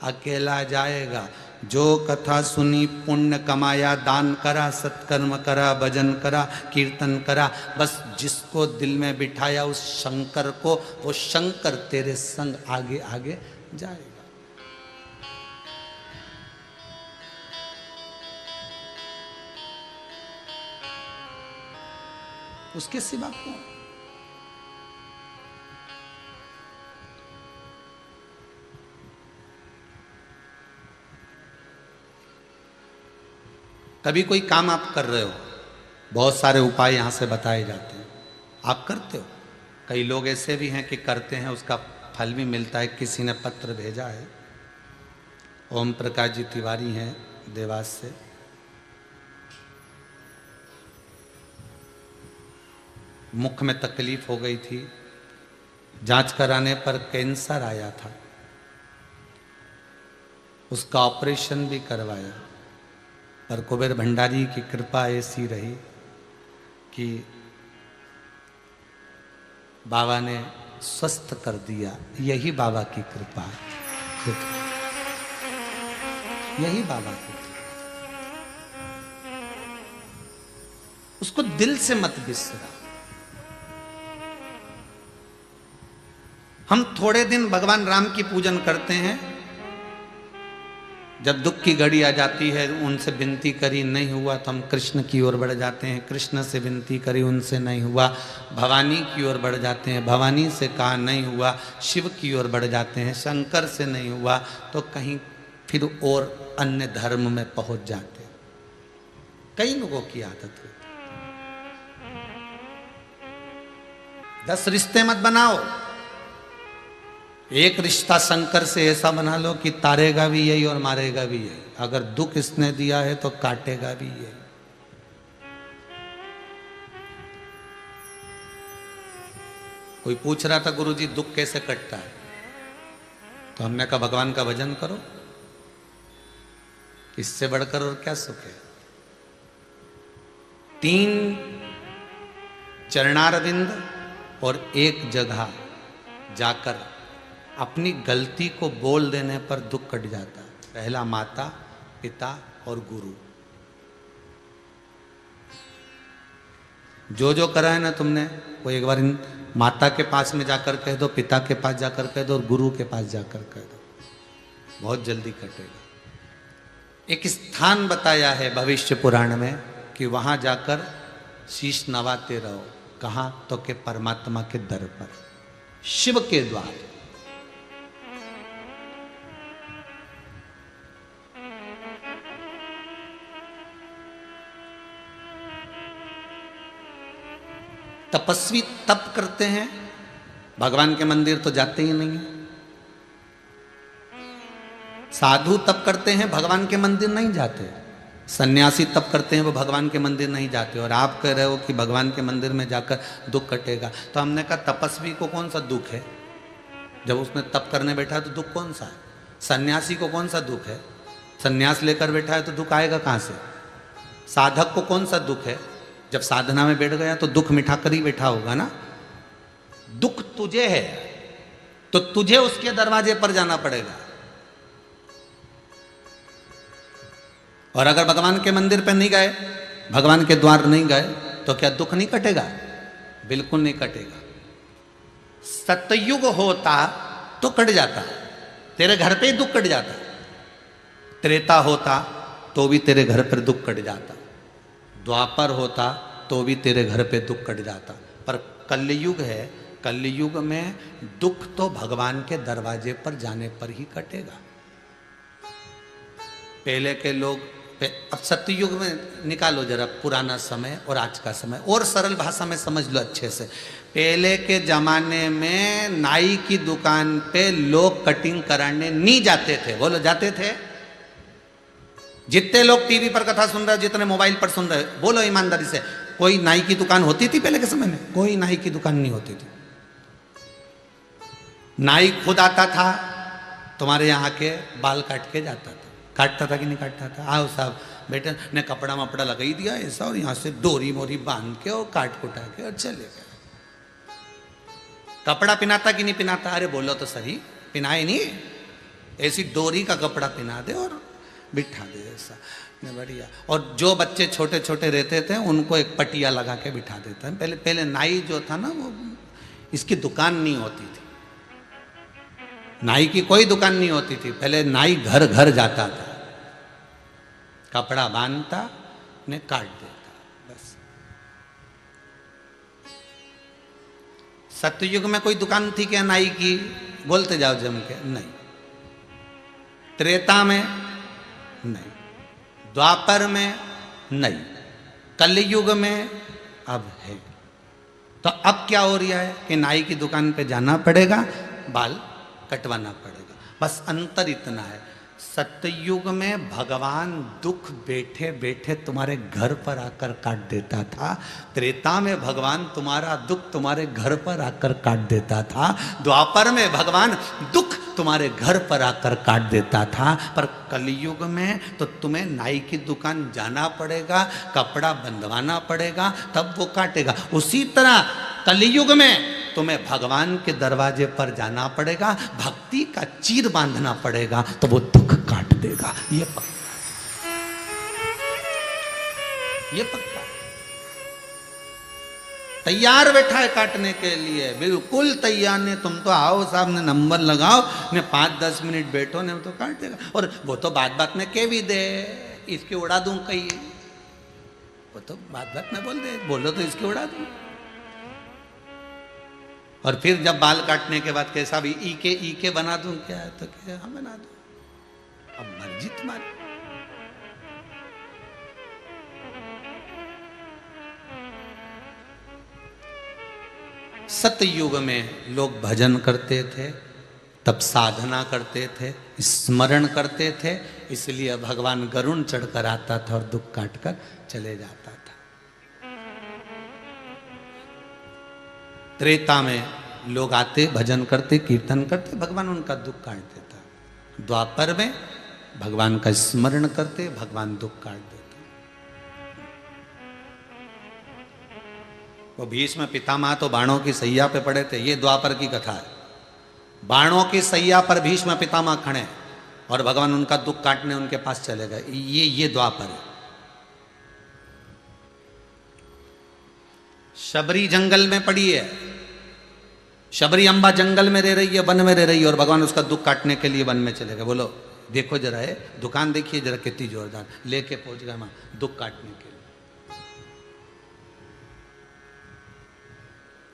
अकेला जाएगा। जो कथा सुनी पुण्य कमाया, दान करा, सत्कर्म करा, भजन करा, कीर्तन करा, बस जिसको दिल में बिठाया उस शंकर को, वो शंकर तेरे संग आगे आगे जाएगा। उसके सिवा कौन? कभी कोई काम आप कर रहे हो, बहुत सारे उपाय यहां से बताए जाते हैं, आप करते हो। कई लोग ऐसे भी हैं कि करते हैं, उसका फल भी मिलता है। किसी ने पत्र भेजा है, ओम प्रकाश जी तिवारी हैं देवास से, मुख में तकलीफ हो गई थी, जांच कराने पर कैंसर आया था, उसका ऑपरेशन भी करवाया, पर कुबेर भंडारी की कृपा ऐसी रही कि बाबा ने स्वस्थ कर दिया। यही बाबा की कृपा है, यही बाबा की कृपा। उसको दिल से मत बिसरा। हम थोड़े दिन भगवान राम की पूजन करते हैं, जब दुख की घड़ी आ जाती है, उनसे विनती करी नहीं हुआ तो हम कृष्ण की ओर बढ़ जाते हैं, कृष्ण से विनती करी उनसे नहीं हुआ, भवानी की ओर बढ़ जाते हैं, भवानी से कहा नहीं हुआ, शिव की ओर बढ़ जाते हैं, शंकर से नहीं हुआ तो कहीं फिर और अन्य धर्म में पहुंच जाते हैं। कई लोगों की आदत है। 10 रिश्ते मत बनाओ, एक रिश्ता शंकर से ऐसा बना लो कि तारेगा भी यही और मारेगा भी यही। अगर दुख इसने दिया है तो काटेगा भी यही। कोई पूछ रहा था गुरुजी दुख कैसे कटता है, तो हमने कहा भगवान का भजन करो, इससे बढ़कर और क्या सुख है। 3 चरणारविंद और एक जगह जाकर अपनी गलती को बोल देने पर दुख कट जाता है। पहला माता, पिता और गुरु। जो जो करा है ना तुमने, वो एक बार इन माता के पास में जाकर कह दो, पिता के पास जाकर कह दो और गुरु के पास जाकर कह दो, बहुत जल्दी कटेगा। एक स्थान बताया है भविष्य पुराण में कि वहां जाकर शीश नवाते रहो। कहां? तो के परमात्मा के दर पर, शिव के द्वार। तपस्वी तप करते हैं, भगवान के मंदिर तो जाते ही नहीं है। साधु तप करते हैं, भगवान के मंदिर नहीं जाते। सन्यासी तप करते हैं, वो भगवान के मंदिर नहीं जाते। और आप कह रहे हो कि भगवान के मंदिर में जाकर दुख कटेगा। तो हमने कहा तपस्वी को कौन सा दुख है? जब उसने तप करने बैठा है तो दुख कौन सा है? सन्यासी को कौन सा दुख है? सन्यास लेकर बैठा है तो दुख आएगा कहां से? साधक को कौन सा दुख है? जब साधना में बैठ गया तो दुख मिठा कर ही बैठा होगा ना। दुख तुझे है तो तुझे उसके दरवाजे पर जाना पड़ेगा। और अगर भगवान के मंदिर पर नहीं गए, भगवान के द्वार नहीं गए, तो क्या दुख नहीं कटेगा? बिल्कुल नहीं कटेगा। सतयुग होता तो कट जाता, तेरे घर पे ही दुख कट जाता। त्रेता होता तो भी तेरे घर पर दुख कट जाता। द्वापर होता तो भी तेरे घर पे दुख कट जाता। पर कलयुग है, कलयुग में दुख तो भगवान के दरवाजे पर जाने पर ही कटेगा। पहले के लोग, अब सतयुग में निकालो जरा पुराना समय और आज का समय, और सरल भाषा में समझ लो अच्छे से। पहले के जमाने में नाई की दुकान पे लोग कटिंग कराने नहीं जाते थे। बोलो, जाते थे? जितने लोग टीवी पर कथा सुन रहे, जितने मोबाइल पर सुन रहे, बोलो ईमानदारी से, कोई नाई की दुकान होती थी पहले के समय में? कोई नाई की दुकान नहीं होती थी। नाई खुद आता था, तुम्हारे यहाँ के बाल काट के जाता था। काटता था कि नहीं काटता था? आओ साहब बेटे ने कपड़ा मपड़ा लगा ही दिया ऐसा, और यहाँ से डोरी मोरी बांध के और काट कुटा के और चले गए। कपड़ा पिनाता कि नहीं पिनाता? अरे बोलो तो सही, पिनाए नहीं, ऐसी डोरी का कपड़ा पिना दे और बिठा दे ऐसा ने बढ़िया। और जो बच्चे छोटे छोटे रहते थे उनको एक पटिया लगा के बिठा देता है। पहले पहले नाई जो था ना वो इसकी दुकान नहीं होती थी, नाई की कोई दुकान नहीं होती थी। पहले नाई घर घर जाता था, कपड़ा बांधता ने काट देता बस। सत्ययुग में कोई दुकान थी क्या नाई की? बोलते जाओ जम के, नहीं। त्रेता में नहीं, द्वापर में नहीं, कलयुग में अब है। तो अब क्या हो रहा है कि नाई की दुकान पे जाना पड़ेगा, बाल कटवाना पड़ेगा, बस अंतर इतना है। सत्ययुग में भगवान दुख बैठे बैठे तुम्हारे घर पर आकर काट देता था, त्रेता में भगवान तुम्हारा दुख तुम्हारे घर पर आकर काट देता था, द्वापर में भगवान दुख तुम्हारे घर पर आकर काट देता था। पर कलयुग में तो तुम्हें नाई की दुकान जाना पड़ेगा, कपड़ा बंधवाना पड़ेगा, तब वो काटेगा। उसी तरह कलयुग में तुम्हें भगवान के दरवाजे पर जाना पड़ेगा, भक्ति का चीर बांधना पड़ेगा, तो वो दुख काट देगा। ये पक्का, ये पक्का। तैयार बैठा है काटने के लिए, बिल्कुल तैयार। ने तुम तो आओ साहब ने नंबर लगाओ ने 5-10 मिनट बैठो ने तो काट देगा। और वो तो बात बात में कह भी दे, इसकी उड़ा दूं कहीं, वो तो बात बात में बोल दे, बोलो तो इसकी उड़ा दूं। और फिर जब बाल काटने के बाद कैसा भी ई के बना दूं क्या है, तो क्या हाँ बना दूं, अब मर्जी तुम्हारी। सतयुग में लोग भजन करते थे, तब साधना करते थे, स्मरण करते थे, इसलिए भगवान गरुण चढ़कर आता था और दुख काटकर चले जाता था। त्रेता में लोग आते, भजन करते, कीर्तन करते, भगवान उनका दुख काट देता। द्वापर में भगवान का स्मरण करते, भगवान दुख काट देता। वो भीष्म पितामह तो बाणों की सैया पे पड़े थे, ये द्वापर की कथा है। बाणों की सैया पर भीष्म पितामह खड़े और भगवान उनका दुख काटने उनके पास चले गए, ये द्वापर है। शबरी जंगल में पड़ी है, शबरी अम्बा जंगल में रह रही है, वन में रह रही है, और भगवान उसका दुख काटने के लिए वन में चले गए। बोलो देखो जरा, है दुकान देखिए जरा कितनी जोरदार, लेके पहुंच गए वहां दुख काटने के लिए।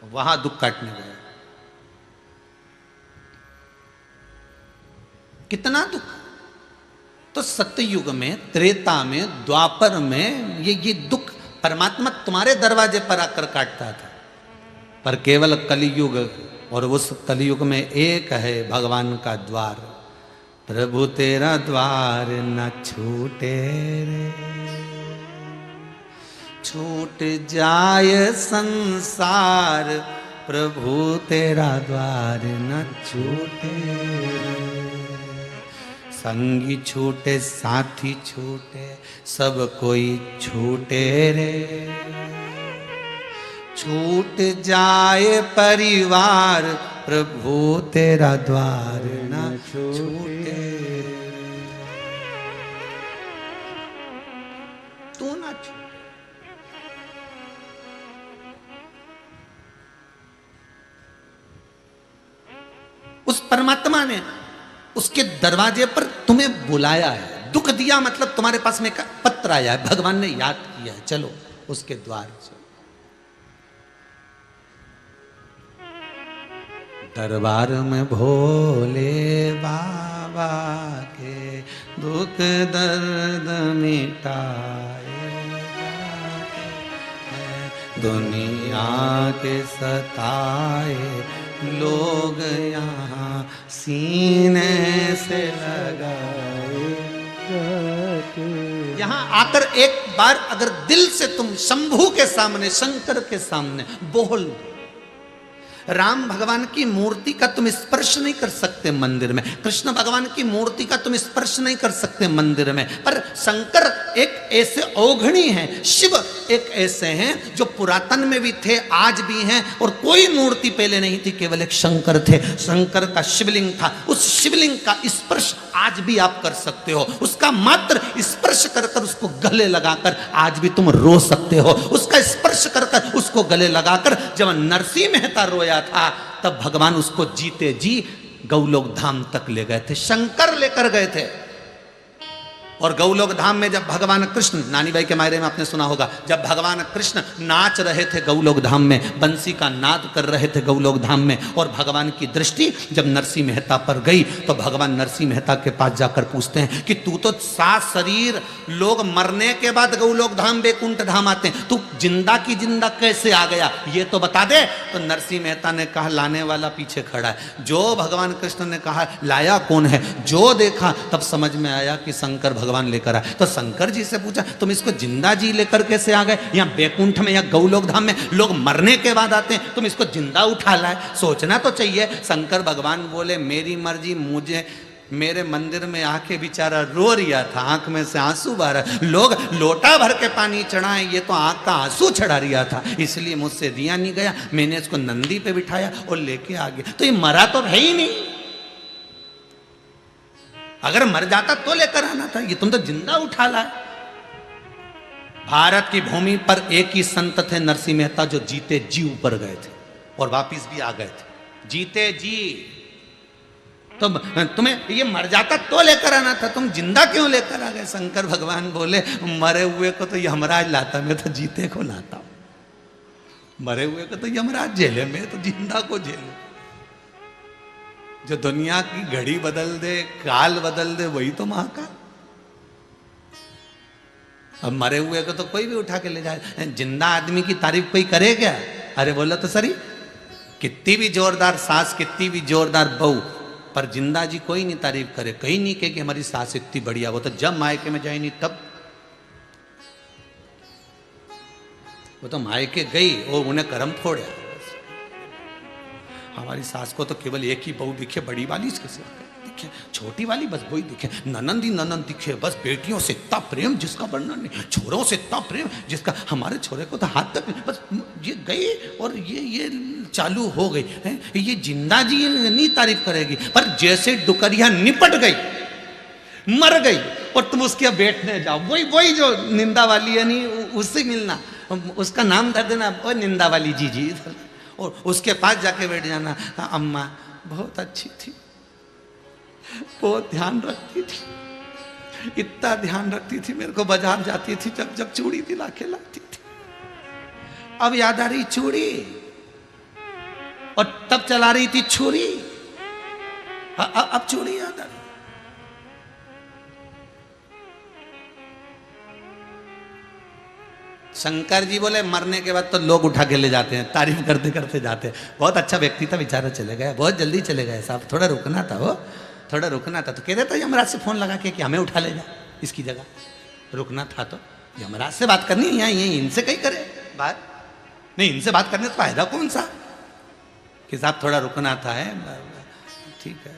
वहां दुख काटने गए, कितना दुख। तो सत्ययुग में, त्रेता में, द्वापर में ये दुख परमात्मा तुम्हारे दरवाजे पर आकर काटता था। पर केवल कलयुग, और उस कलयुग में एक है भगवान का द्वार, प्रभु तेरा द्वार न छूटे रे, छूट जाए संसार, प्रभु तेरा द्वार न छूटे रे। संगी छूटे साथी छूटे, सब कोई छूटे रे, छूट जाए परिवार, प्रभु तेरा द्वार न छूटे, तू ना छूटे। उस परमात्मा ने उसके दरवाजे पर तुम्हें बुलाया है, दुख दिया मतलब तुम्हारे पास में पत्र आया है, भगवान ने याद किया है, चलो उसके द्वार चलो। दरबार में भोले बाबा के दुख दर्द मिटाए, दुनिया के सताए लोग यहाँ सीने से लगाए। यहाँ आकर एक बार अगर दिल से तुम शंभू के सामने, शंकर के सामने बोल, राम भगवान की मूर्ति का तुम स्पर्श नहीं कर सकते मंदिर में, कृष्ण भगवान की मूर्ति का तुम स्पर्श नहीं कर सकते मंदिर में, पर शंकर एक ऐसे अवघणी हैं, शिव एक ऐसे हैं जो पुरातन में भी थे, आज भी हैं, और कोई मूर्ति पहले नहीं थी, केवल एक शंकर थे। शंकर का शिवलिंग था, उस शिवलिंग का स्पर्श आज भी आप कर सकते हो, उसका मात्र स्पर्श कर कर उसको गले लगाकर आज भी तुम रो सकते हो, उसका स्पर्श कर कर उसको गले लगाकर। जब नरसिंह मेहता रोया था तब भगवान उसको जीते जी गौलोक धाम तक ले गए थे, शंकर लेकर गए थे। और गौलोक धाम में जब भगवान कृष्ण, नानी भाई के मायरे में आपने सुना होगा, जब भगवान कृष्ण नाच रहे थे गौलोक धाम में, बंसी का नाद कर रहे थे गौलोक धाम में, और भगवान की दृष्टि जब नरसिंह मेहता पर गई तो भगवान नरसिंह मेहता के पास जाकर पूछते हैं कि तू तो सात शरीर, लोग मरने के बाद गौलोक धाम वैकुंठ धाम आते हैं, तू जिंदा की जिंदा कैसे आ गया, ये तो बता दे। तो नरसिंह मेहता ने कहा लाने वाला पीछे खड़ा है। जो भगवान कृष्ण ने कहा लाया कौन है, जो देखा तब समझ में आया कि शंकर भगवान लेकर आए। तो शंकर जी से पूछा तुम इसको जिंदा जी लेकर कैसे आ गए, यहाँ बैकुंठ में या गौलोक धाम में लोग मरने के बाद आते हैं, तुम इसको जिंदा उठा लाए, सोचना तो चाहिए। शंकर भगवान बोले मेरी मर्जी, मुझे मेरे मंदिर में आके बेचारा रो रिया था, आंख में से आंसू बह रहा, लोग लोटा भर के पानी चढ़ाए, ये तो आंख का आंसू चढ़ा रिया था, इसलिए मुझसे दिया नहीं गया, मैंने इसको नंदी पे बिठाया और लेके आ गया। तो ये मरा तो है ही नहीं, अगर मर जाता तो लेकर आना था, ये तुम तो जिंदा उठा लाए। भारत की भूमि पर एक ही संत थे नरसिंह मेहता जो जीते जी ऊपर गए थे और वापिस भी आ गए थे, जीते जी। तो तुम्हें ये मर जाता तो लेकर आना था, तुम जिंदा क्यों लेकर आ गए। शंकर भगवान बोले मरे हुए को तो यमराज लाता, मैं तो जीते को लाता हूं। मरे हुए को तो यमराज जेले में, तो जिंदा को जेल। जो दुनिया की घड़ी बदल दे, काल बदल दे, वही तो महाकाल। अब मरे हुए को तो कोई भी उठा के ले जाए, जिंदा आदमी की तारीफ कोई करे क्या। अरे बोलो तो सही, कितनी भी जोरदार सास, कितनी भी जोरदार बहू, पर जिंदा जी कोई नहीं तारीफ करे, कहीं नहीं कहे कि हमारी सास इतनी बढ़िया। वो तो जब मायके में जाए नहीं तब, वो तो मायके गई और उन्हें कर्म फोड़ा। हमारी सास को तो केवल एक ही बहू दिखे, बड़ी वाली इसके सिवा दिखे, छोटी वाली बस वही दिखे, ननंद ही ननंद दिखे, बस बेटियों से इतना प्रेम जिसका वर्णन नहीं, छोरों से इतना प्रेम जिसका, हमारे छोरे को तो हाथ तक बस ये गई और ये चालू हो गई है। ये जिंदा जी नहीं तारीफ करेगी, पर जैसे डुकरिया निपट गई, मर गई, और तुम उसके बैठने जाओ, वही जो निंदा वाली है नहीं, उससे मिलना, उसका नाम धर देना, वो निंदा वाली जी, और उसके पास जाके बैठ जाना, अम्मा बहुत अच्छी थी, बहुत ध्यान रखती थी, इतना ध्यान रखती थी, मेरे को बाजार जाती थी जब जब चूड़ी दिला के लाती थी, अब याद आ रही चूड़ी, और तब चला रही थी छुरी, अब चूड़ी याद आ रही। शंकर जी बोले मरने के बाद तो लोग उठा के ले जाते हैं, तारीफ करते करते जाते हैं। बहुत अच्छा व्यक्ति था, बेचारा चले गया, बहुत जल्दी चले गए साहब, थोड़ा रुकना था, वो थोड़ा रुकना था। तो कह देता यमराज से फोन लगा के कि हमें उठा ले जा, इसकी जगह रुकना था तो यमराज से बात करनी है, यहीं इनसे कहीं करे बात, नहीं इनसे बात करने तो फायदा कौन सा, कि साहब थोड़ा रुकना था, है ठीक है।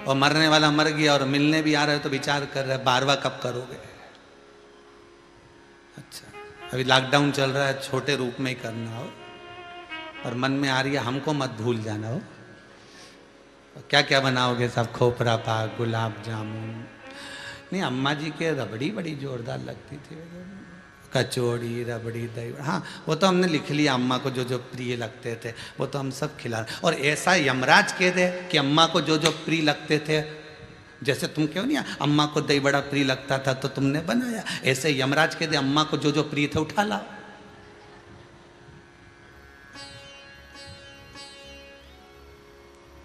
और मरने वाला मर गया और मिलने भी आ रहे हो तो विचार कर रहे बारवा कब करोगे। अच्छा, अभी लॉकडाउन चल रहा है, छोटे रूप में ही करना हो, और मन में आ रही है हमको मत भूल जाना हो। क्या क्या बनाओगे साहब, खोपरा पाक, गुलाब जामुन, नहीं अम्मा जी के रबड़ी बड़ी जोरदार लगती थी, कचौड़ी, रबड़ी, दही, हाँ वो तो हमने लिख लिया, अम्मा को जो जो प्रिय लगते थे वो तो हम सब खिला रहे। और ऐसा यमराज कह दे कि अम्मा को जो जो प्रिय लगते थे, जैसे तुम क्यों नहीं अम्मा को दही बड़ा प्रिय लगता था तो तुमने बनाया, ऐसे यमराज कह दे अम्मा को जो जो प्रिय थे उठा लाओ।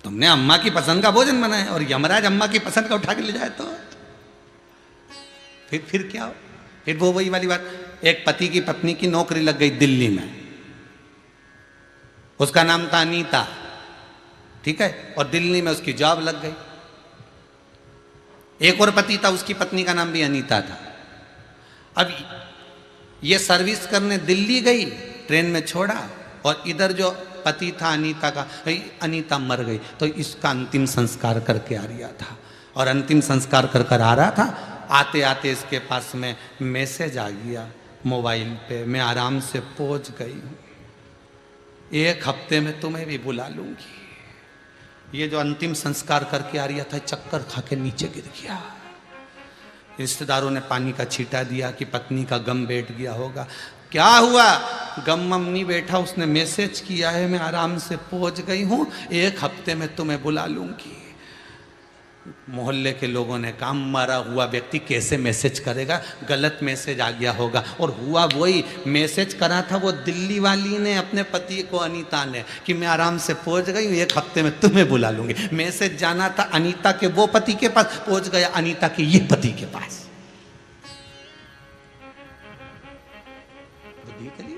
तुमने अम्मा की पसंद का भोजन बनाया और यमराज अम्मा की पसंद का उठा के ले जाए तो फिर क्या हो। फिर वो वही वाली बात, एक पति की पत्नी की नौकरी लग गई दिल्ली में, उसका नाम था अनीता, ठीक है, और दिल्ली में उसकी जॉब लग गई। एक और पति था, उसकी पत्नी का नाम भी अनीता था। अब ये सर्विस करने दिल्ली गई, ट्रेन में छोड़ा, और इधर जो पति था अनीता का, अनीता मर गई तो इसका अंतिम संस्कार करके आ रहा था। और अंतिम संस्कार कर कर आ रहा था, आते आते इसके पास में मैसेज आ गया मोबाइल पे, मैं आराम से पहुंच गई हूँ, 1 हफ्ते में तुम्हें भी बुला लूंगी। ये जो अंतिम संस्कार करके आ रहा था चक्कर खा के नीचे गिर गया। रिश्तेदारों ने पानी का छींटा दिया कि पत्नी का गम बैठ गया होगा। क्या हुआ? गम मम नहीं बैठा, उसने मैसेज किया है मैं आराम से पहुंच गई हूं, 1 हफ्ते में तुम्हें बुला लूंगी। मोहल्ले के लोगों ने कहा मरा हुआ व्यक्ति कैसे मैसेज करेगा, गलत मैसेज आ गया होगा। और हुआ वही, मैसेज करा था वो दिल्ली वाली ने अपने पति को, अनीता ने, कि मैं आराम से पहुंच गई हूँ, 1 हफ्ते में तुम्हें बुला लूंगी। मैसेज जाना था अनीता के वो पति के पास, पहुंच गया अनीता के ये पति के पास। बुद्धि के लिए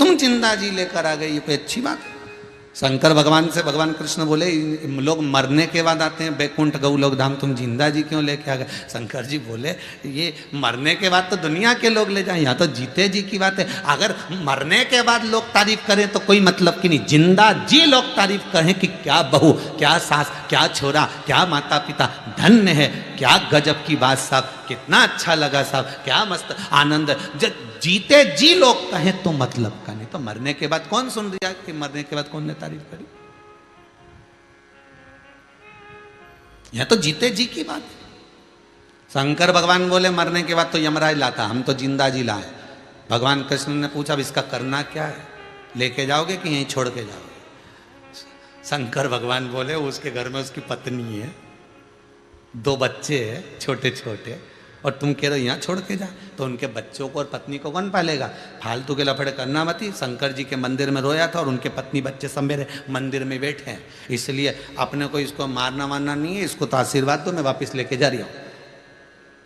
तुम जिंदा जी लेकर आ गई, ये कोई अच्छी बात है? शंकर भगवान से भगवान कृष्ण बोले लोग मरने के बाद आते हैं बैकुंठ गौलोक धाम, तुम जिंदा जी क्यों लेके आ गए? शंकर जी बोले ये मरने के बाद तो दुनिया के लोग ले जाएं, यहाँ तो जीते जी की बात है। अगर मरने के बाद लोग तारीफ करें तो कोई मतलब की नहीं, जिंदा जी लोग तारीफ करें कि क्या बहू, क्या सास, क्या छोरा, क्या माता पिता, धन्य है, क्या गजब की बात साहब, कितना अच्छा लगा साहब, क्या मस्त आनंद। जब जीते जी लोग कहें तो मतलब का नहीं, तो मरने के बाद कौन सुन रहा कि मरने के बाद कौन ने तारीफ करी? यह तो जीते जी की बात है। शंकर भगवान बोले मरने के बाद तो यमराज लाता, हम तो जिंदा जी लाए। भगवान कृष्ण ने पूछा अब इसका करना क्या है, लेके जाओगे कि यहीं छोड़ के जाओगे? शंकर भगवान बोले उसके घर में उसकी पत्नी है, 2 बच्चे हैं छोटे छोटे, और तुम कह रहे हो यहाँ छोड़ के जा, तो उनके बच्चों को और पत्नी को कौन पालेगा? फालतू के लफड़े करना मत ही। शंकर जी के मंदिर में रोया था और उनके पत्नी बच्चे सब मेरे मंदिर में बैठे हैं, इसलिए अपने को इसको मारना वारना नहीं है, इसको तो आशीर्वाद दो, मैं वापस लेके जा रही हूँ।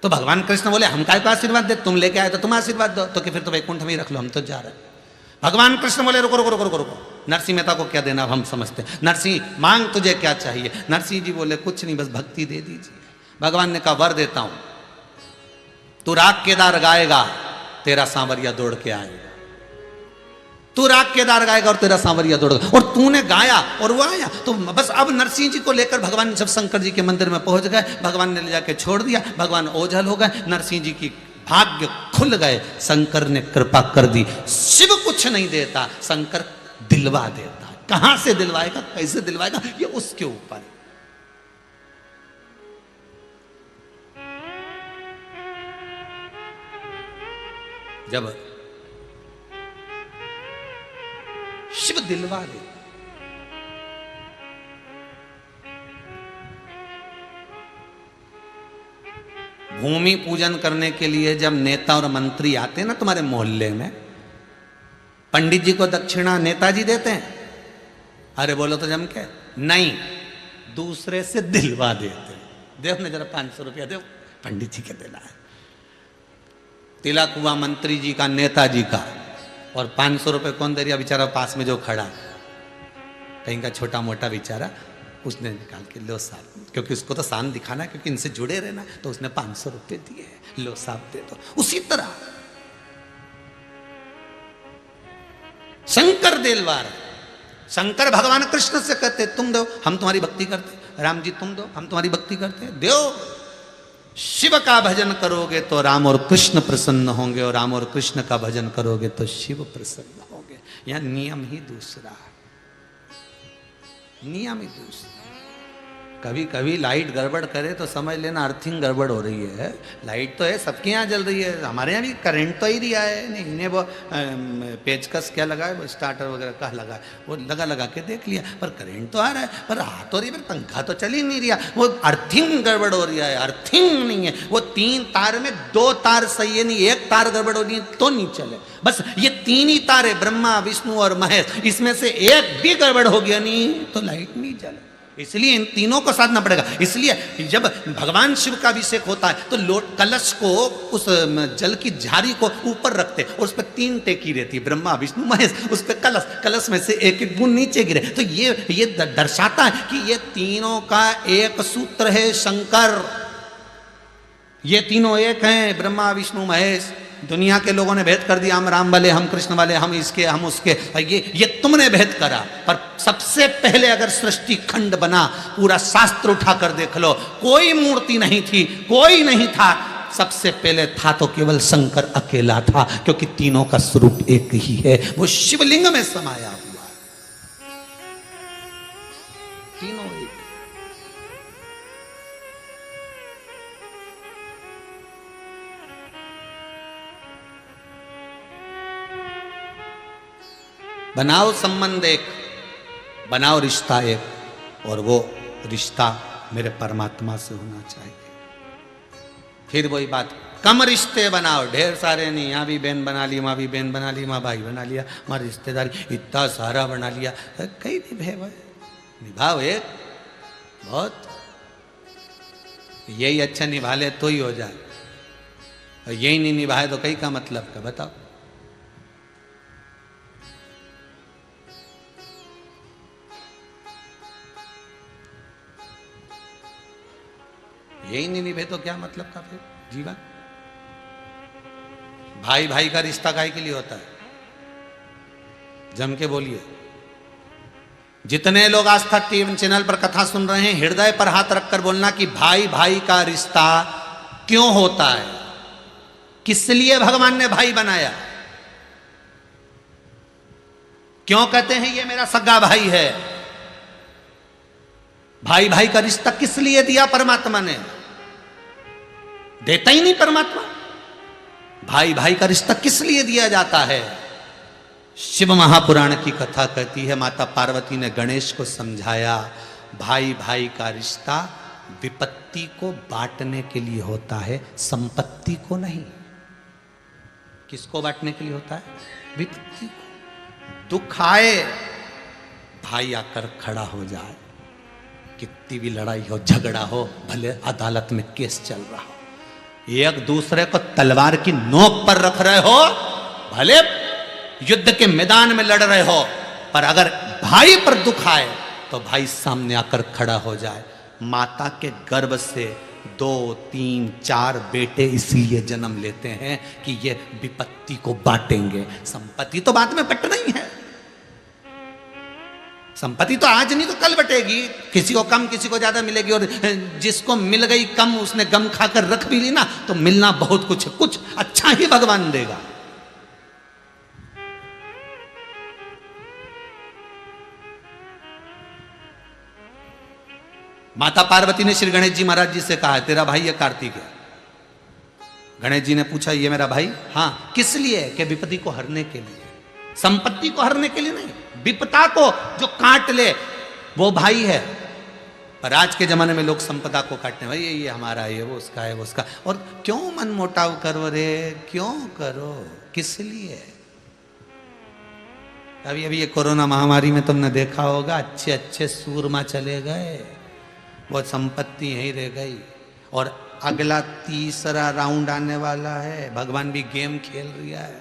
तो भगवान कृष्ण बोले हम काय को आशीर्वाद दे, तुम लेके आए तो तुम आशीर्वाद दो, तो कि फिर तो वैकुंठ में ही रख लो, हम तो जा रहे हैं। भगवान कृष्ण बोले रुको रुको रुको रुको रुको, नरसिंह मेहता को क्या देना हम समझते हैं। नरसिंह मांग तुझे क्या चाहिए? नरसिंह जी बोले कुछ नहीं, बस भक्ति दे दीजिए। भगवान ने कहा वर देता हूं, तू राग केदार गाएगा तेरा सांवरिया दौड़ के आएगा। तू राग केदार गाएगा और तेरा सांवरिया दौड़, और तूने गाया और वो आया। तो बस अब नरसिंह जी को लेकर भगवान जब शंकर जी के मंदिर में पहुंच गए, भगवान ने ले जाके छोड़ दिया, भगवान ओझल हो गए, नरसिंह जी की भाग्य खुल गए, शंकर ने कृपा कर दी। शिव कुछ नहीं देता, शंकर दिलवा देता। कहां से दिलवाएगा, कैसे दिलवाएगा, ये उसके ऊपर। जब शिव दिलवा दे, भूमि पूजन करने के लिए जब नेता और मंत्री आते हैं ना तुम्हारे मोहल्ले में, पंडित जी को दक्षिणा नेताजी देते हैं? अरे बोलो तो जम के नहीं, दूसरे से दिलवा देते। देव ने जरा 500 रुपया दे, पंडित जी के देना है। तिलक हुआ मंत्री जी का, नेताजी का, और 500 रुपये कौन दे रहा? बेचारा पास में जो खड़ा कहीं का छोटा मोटा बेचारा, उसने निकाल के लो साहब, क्योंकि उसको तो शान दिखाना है, क्योंकि इनसे जुड़े रहना, तो उसने 500 रुपये दिए, लो साहब दे दो। उसी तरह शंकर दिलवार, शंकर भगवान कृष्ण से कहते तुम दो हम तुम्हारी भक्ति करते, राम जी तुम दो हम तुम्हारी भक्ति करते, दो। शिव का भजन करोगे तो राम और कृष्ण प्रसन्न होंगे, और राम और कृष्ण का भजन करोगे तो शिव प्रसन्न होंगे। यह नियम ही दूसरा है, नियम ही दूसरा। कभी कभी लाइट गड़बड़ करे तो समझ लेना अर्थिंग गड़बड़ हो रही है। लाइट तो है सबके यहाँ जल रही है, हमारे यहाँ भी करंट तो ही दिया है नहीं, इन्हें वो पेचकस क्या लगा है, वो स्टार्टर वगैरह का लगा है, वो लगा के देख लिया, पर करंट तो आ रहा है, पर आ तो रही है, पर पंखा तो चल ही नहीं रहा, वो अर्थिंग गड़बड़ हो रहा है। अर्थिंग नहीं है, वो 3 तार में 2 तार सही है, नहीं 1 तार गड़बड़ हो रही है तो नहीं चले। बस ये 3 ही तार है, ब्रह्मा विष्णु और महेश, इसमें से एक भी गड़बड़ हो गया नहीं तो लाइट नहीं चले। इसलिए इन तीनों को साधना पड़ेगा। इसलिए जब भगवान शिव का अभिषेक होता है तो लोट कलश को, उस जल की झारी को ऊपर रखते और उस पर 3 टेकी रहती है, ब्रह्मा विष्णु महेश, उस पर कलश, कलश में से एक एक बूंद नीचे गिरे। तो ये दर्शाता है कि ये तीनों का एक सूत्र है शंकर, ये तीनों एक हैं, ब्रह्मा विष्णु महेश। दुनिया के लोगों ने भेद कर दिया, हम राम वाले, हम कृष्ण वाले, हम इसके, हम उसके, ये तुमने भेद करा। पर सबसे पहले अगर सृष्टि खंड बना, पूरा शास्त्र उठा कर देख लो, कोई मूर्ति नहीं थी, कोई नहीं था। सबसे पहले था तो केवल शंकर अकेला था, क्योंकि तीनों का स्वरूप एक ही है, वो शिवलिंग में समाया हुआ है, तीनों एक। बनाओ संबंध एक, बनाओ रिश्ता एक, और वो रिश्ता मेरे परमात्मा से होना चाहिए। फिर वही बात, कम रिश्ते बनाओ, ढेर सारे नहीं, यहाँ भी बहन बना ली, वहाँ भी बहन बना ली, वहाँ भाई बना लिया, वहाँ रिश्तेदारी इतना सारा बना लिया, कई निभे भाई, निभाओ एक, बहुत यही अच्छा निभा ले तो ही हो जाए, और यही नहीं निभाए तो कई का मतलब का बताओ। यही नहीं निभे तो क्या मतलब का फिर जीवन। भाई भाई का रिश्ता काहे के लिए होता है, जम के बोलिए। जितने लोग आस्था टीवी चैनल पर कथा सुन रहे हैं, हृदय पर हाथ रखकर बोलना कि भाई भाई का रिश्ता क्यों होता है, किस लिए भगवान ने भाई बनाया, क्यों कहते हैं ये मेरा सगा भाई है। भाई भाई का रिश्ता किस लिए दिया परमात्मा ने, देता ही नहीं परमात्मा। भाई भाई का रिश्ता किस लिए दिया जाता है। शिव महापुराण की कथा कहती है, माता पार्वती ने गणेश को समझाया, भाई भाई का रिश्ता विपत्ति को बांटने के लिए होता है, संपत्ति को नहीं। किसको बांटने के लिए होता है, विपत्ति को। दुख आए भाई आकर खड़ा हो जाए, कितनी भी लड़ाई हो, झगड़ा हो, भले अदालत में केस चल रहा हो, एक दूसरे को तलवार की नोक पर रख रहे हो, भले युद्ध के मैदान में लड़ रहे हो, पर अगर भाई पर दुख आए तो भाई सामने आकर खड़ा हो जाए। माता के गर्भ से 2, 3, 4 बेटे इसलिए जन्म लेते हैं कि ये विपत्ति को बांटेंगे। संपत्ति तो बाद में बटना ही है, संपत्ति तो आज नहीं तो कल बटेगी, किसी को कम किसी को ज्यादा मिलेगी, और जिसको मिल गई कम उसने गम खाकर रख भी ली ना, तो मिलना बहुत कुछ है, कुछ अच्छा ही भगवान देगा। माता पार्वती ने श्री गणेश जी महाराज जी से कहा, तेरा भाई है कार्तिक है। गणेश जी ने पूछा, ये मेरा भाई? हाँ। किस लिए? कि विपत्ति को हरने के लिए, संपत्ति को हरने के लिए नहीं, विपदा को जो काट ले वो भाई है। पर आज के जमाने में लोग संपदा को काटने, भाई ये हमारा है, वो उसका है, वो उसका। और क्यों मन मोटाव करो रे, क्यों करो, किस लिए? अभी अभी ये कोरोना महामारी में तुमने देखा होगा, अच्छे अच्छे सूरमा चले गए, वो संपत्ति यहीं रह गई। और अगला तीसरा राउंड आने वाला है, भगवान भी गेम खेल रहा है,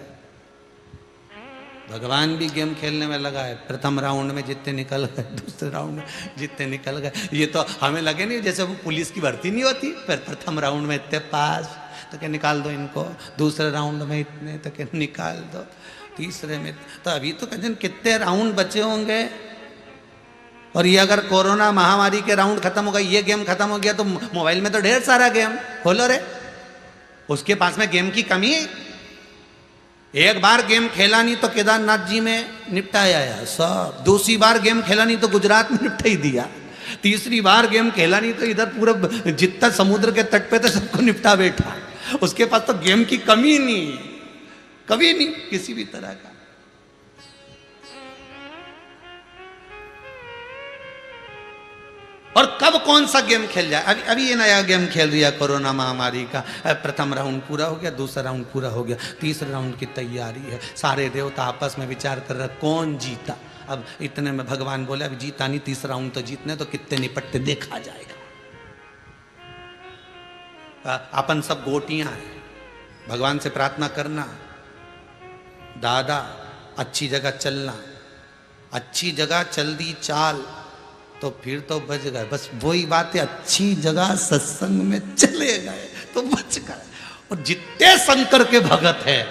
भगवान भी गेम खेलने में लगा है। प्रथम राउंड में जितने निकल गए, दूसरे राउंड में जितने निकल गए, ये तो हमें लगे नहीं जैसे वो पुलिस की भर्ती नहीं होती, फिर प्रथम राउंड में इतने पास तो क्या निकाल दो इनको, दूसरे राउंड में इतने तो क्या निकाल दो, तीसरे में तो अभी तो कहते कितने राउंड बचे होंगे। और ये अगर कोरोना महामारी के राउंड खत्म हो गए, ये गेम खत्म हो गया, तो मोबाइल में तो ढेर सारा गेम खोलो रे, उसके पास में गेम की कमी है। एक बार गेम खेला नहीं तो केदारनाथ जी में निपटाया है सब, दूसरी बार गेम खेला नहीं तो गुजरात में निपटा ही दिया, तीसरी बार गेम खेला नहीं तो इधर पूरा जितना समुद्र के तट पे तो सबको निपटा बैठा। उसके पास तो गेम की कमी नहीं, कभी नहीं किसी भी तरह का। और कब कौन सा गेम खेल जाए। अभी अभी ये नया गेम खेल रही है कोरोना महामारी का, प्रथम राउंड पूरा हो गया, दूसरा राउंड पूरा हो गया, तीसरे राउंड की तैयारी है, सारे देवता आपस में विचार कर रहे कौन जीता। अब इतने में भगवान बोले अभी जीता नहीं, तीसरा राउंड तो जीतने, तो कितने निपटते देखा जाएगा। अपन सब गोटियां हैं, भगवान से प्रार्थना करना, दादा अच्छी जगह चलना, अच्छी जगह चल दी चाल तो फिर तो बच गए। बस वही बात है, अच्छी जगह सत्संग में चले गए तो बच गए, और जितने शंकर के भगत हैं,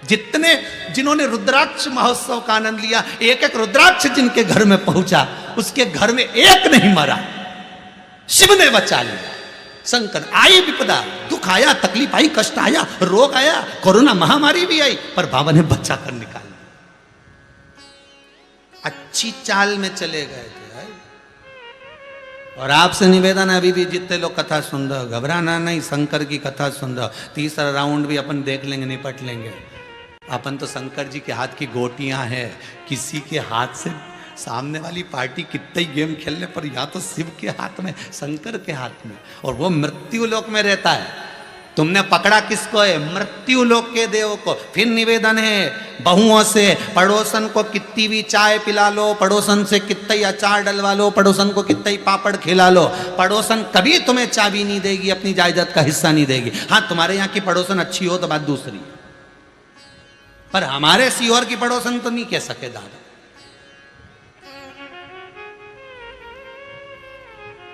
जितने जिन्होंने रुद्राक्ष महोत्सव का आनंद लिया, एक एक रुद्राक्ष जिनके घर में पहुंचा, उसके घर में एक नहीं मरा, शिव ने बचा लिया। शंकर आई विपदा, दुख आया, तकलीफ आई, कष्ट आया, रोग आया, कोरोना महामारी भी आई, पर बाबा ने बचा कर निकाल लिया। अच्छी चाल में चले गए थे। और आपसे निवेदन है, अभी भी जितने लोग कथा सुन रहे हो, घबराना नहीं, शंकर की कथा सुन रहे हो, तीसरा राउंड भी अपन देख लेंगे, निपट लेंगे। अपन तो शंकर जी के हाथ की गोटियां हैं, किसी के हाथ से सामने वाली पार्टी कितने ही गेम खेलने पर, या तो शिव के हाथ में, शंकर के हाथ में, और वो मृत्यु लोक में रहता है। तुमने पकड़ा किसको है? मृत्यु लोक के देव को। फिर निवेदन है बहुओं से, पड़ोसन को कितनी भी चाय पिला लो, पड़ोसन से कितना ही अचार डलवा लो, पड़ोसन को कितना ही पापड़ खिला लो, पड़ोसन कभी तुम्हें चाबी नहीं देगी, अपनी जायदाद का हिस्सा नहीं देगी। हाँ, तुम्हारे यहाँ की पड़ोसन अच्छी हो तो बात दूसरी, पर हमारे सीहोर की पड़ोसन तो नहीं कह सके दादा।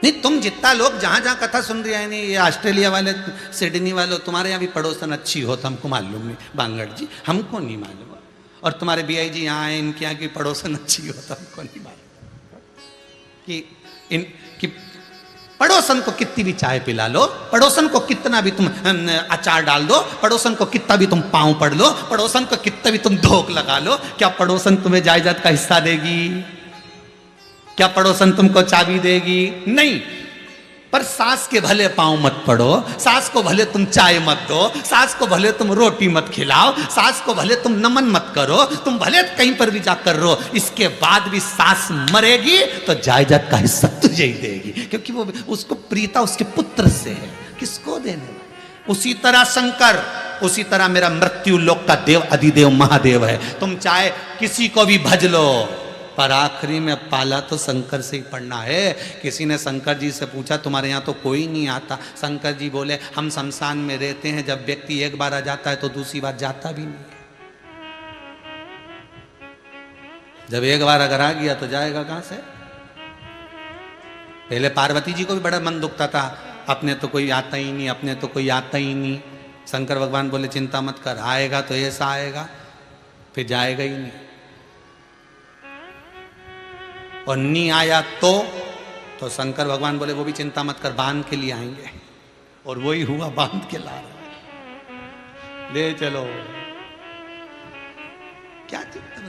नहीं, तुम जितना लोग जहां जहां कथा सुन रहे हैं, नहीं ये ऑस्ट्रेलिया वाले, सिडनी वाले, तुम्हारे यहाँ भी पड़ोसन अच्छी हो तो हमको मालूम नहीं, बांगड़ जी हमको नहीं मालूम, और तुम्हारे बीआई जी यहाँ आए, इनके यहाँ की पड़ोसन अच्छी हो तो हमको नहीं मालूम कि पड़ोसन को कितनी भी चाय पिला लो, पड़ोसन को कितना भी तुम अचार डाल दो, पड़ोसन को कितना भी तुम पांव पड़ लो, पड़ोसन को कितना भी तुम धोख लगा लो, क्या पड़ोसन तुम्हें जायदाद का हिस्सा देगी? क्या पड़ोसन तुमको चाबी देगी? नहीं। पर सास के भले पांव मत पड़ो, सास को भले तुम चाय मत दो, सास को भले तुम रोटी मत खिलाओ, सास को भले तुम नमन मत करो, तुम भले कहीं पर भी जाकर रो, इसके बाद भी सास मरेगी तो जायदाद का हिस्सा तुझे ही देगी, क्योंकि वो उसको प्रीता उसके पुत्र से है, किसको देने? उसी तरह शंकर, उसी तरह मेरा मृत्यु लोक का देव अधिदेव महादेव है। तुम चाहे किसी को भी भज लो, पर आखिरी में पाला तो शंकर से ही पड़ना है। किसी ने शंकर जी से पूछा, तुम्हारे यहाँ तो कोई नहीं आता? शंकर जी बोले, हम शमशान में रहते हैं, जब व्यक्ति एक बार आ जाता है तो दूसरी बार जाता भी नहीं। जब एक बार अगर आ गया तो जाएगा कहां से? पहले पार्वती जी को भी बड़ा मन दुखता था, अपने तो कोई आता ही नहीं, अपने तो कोई आता ही नहीं। शंकर भगवान बोले, चिंता मत कर, आएगा तो ऐसा आएगा, फिर जाएगा ही नहीं। और नहीं आया तो शंकर भगवान बोले, वो भी चिंता मत कर, बांध के लिए आएंगे। और वही हुआ, बांध के ला रहे, ले चलो। क्या चिंता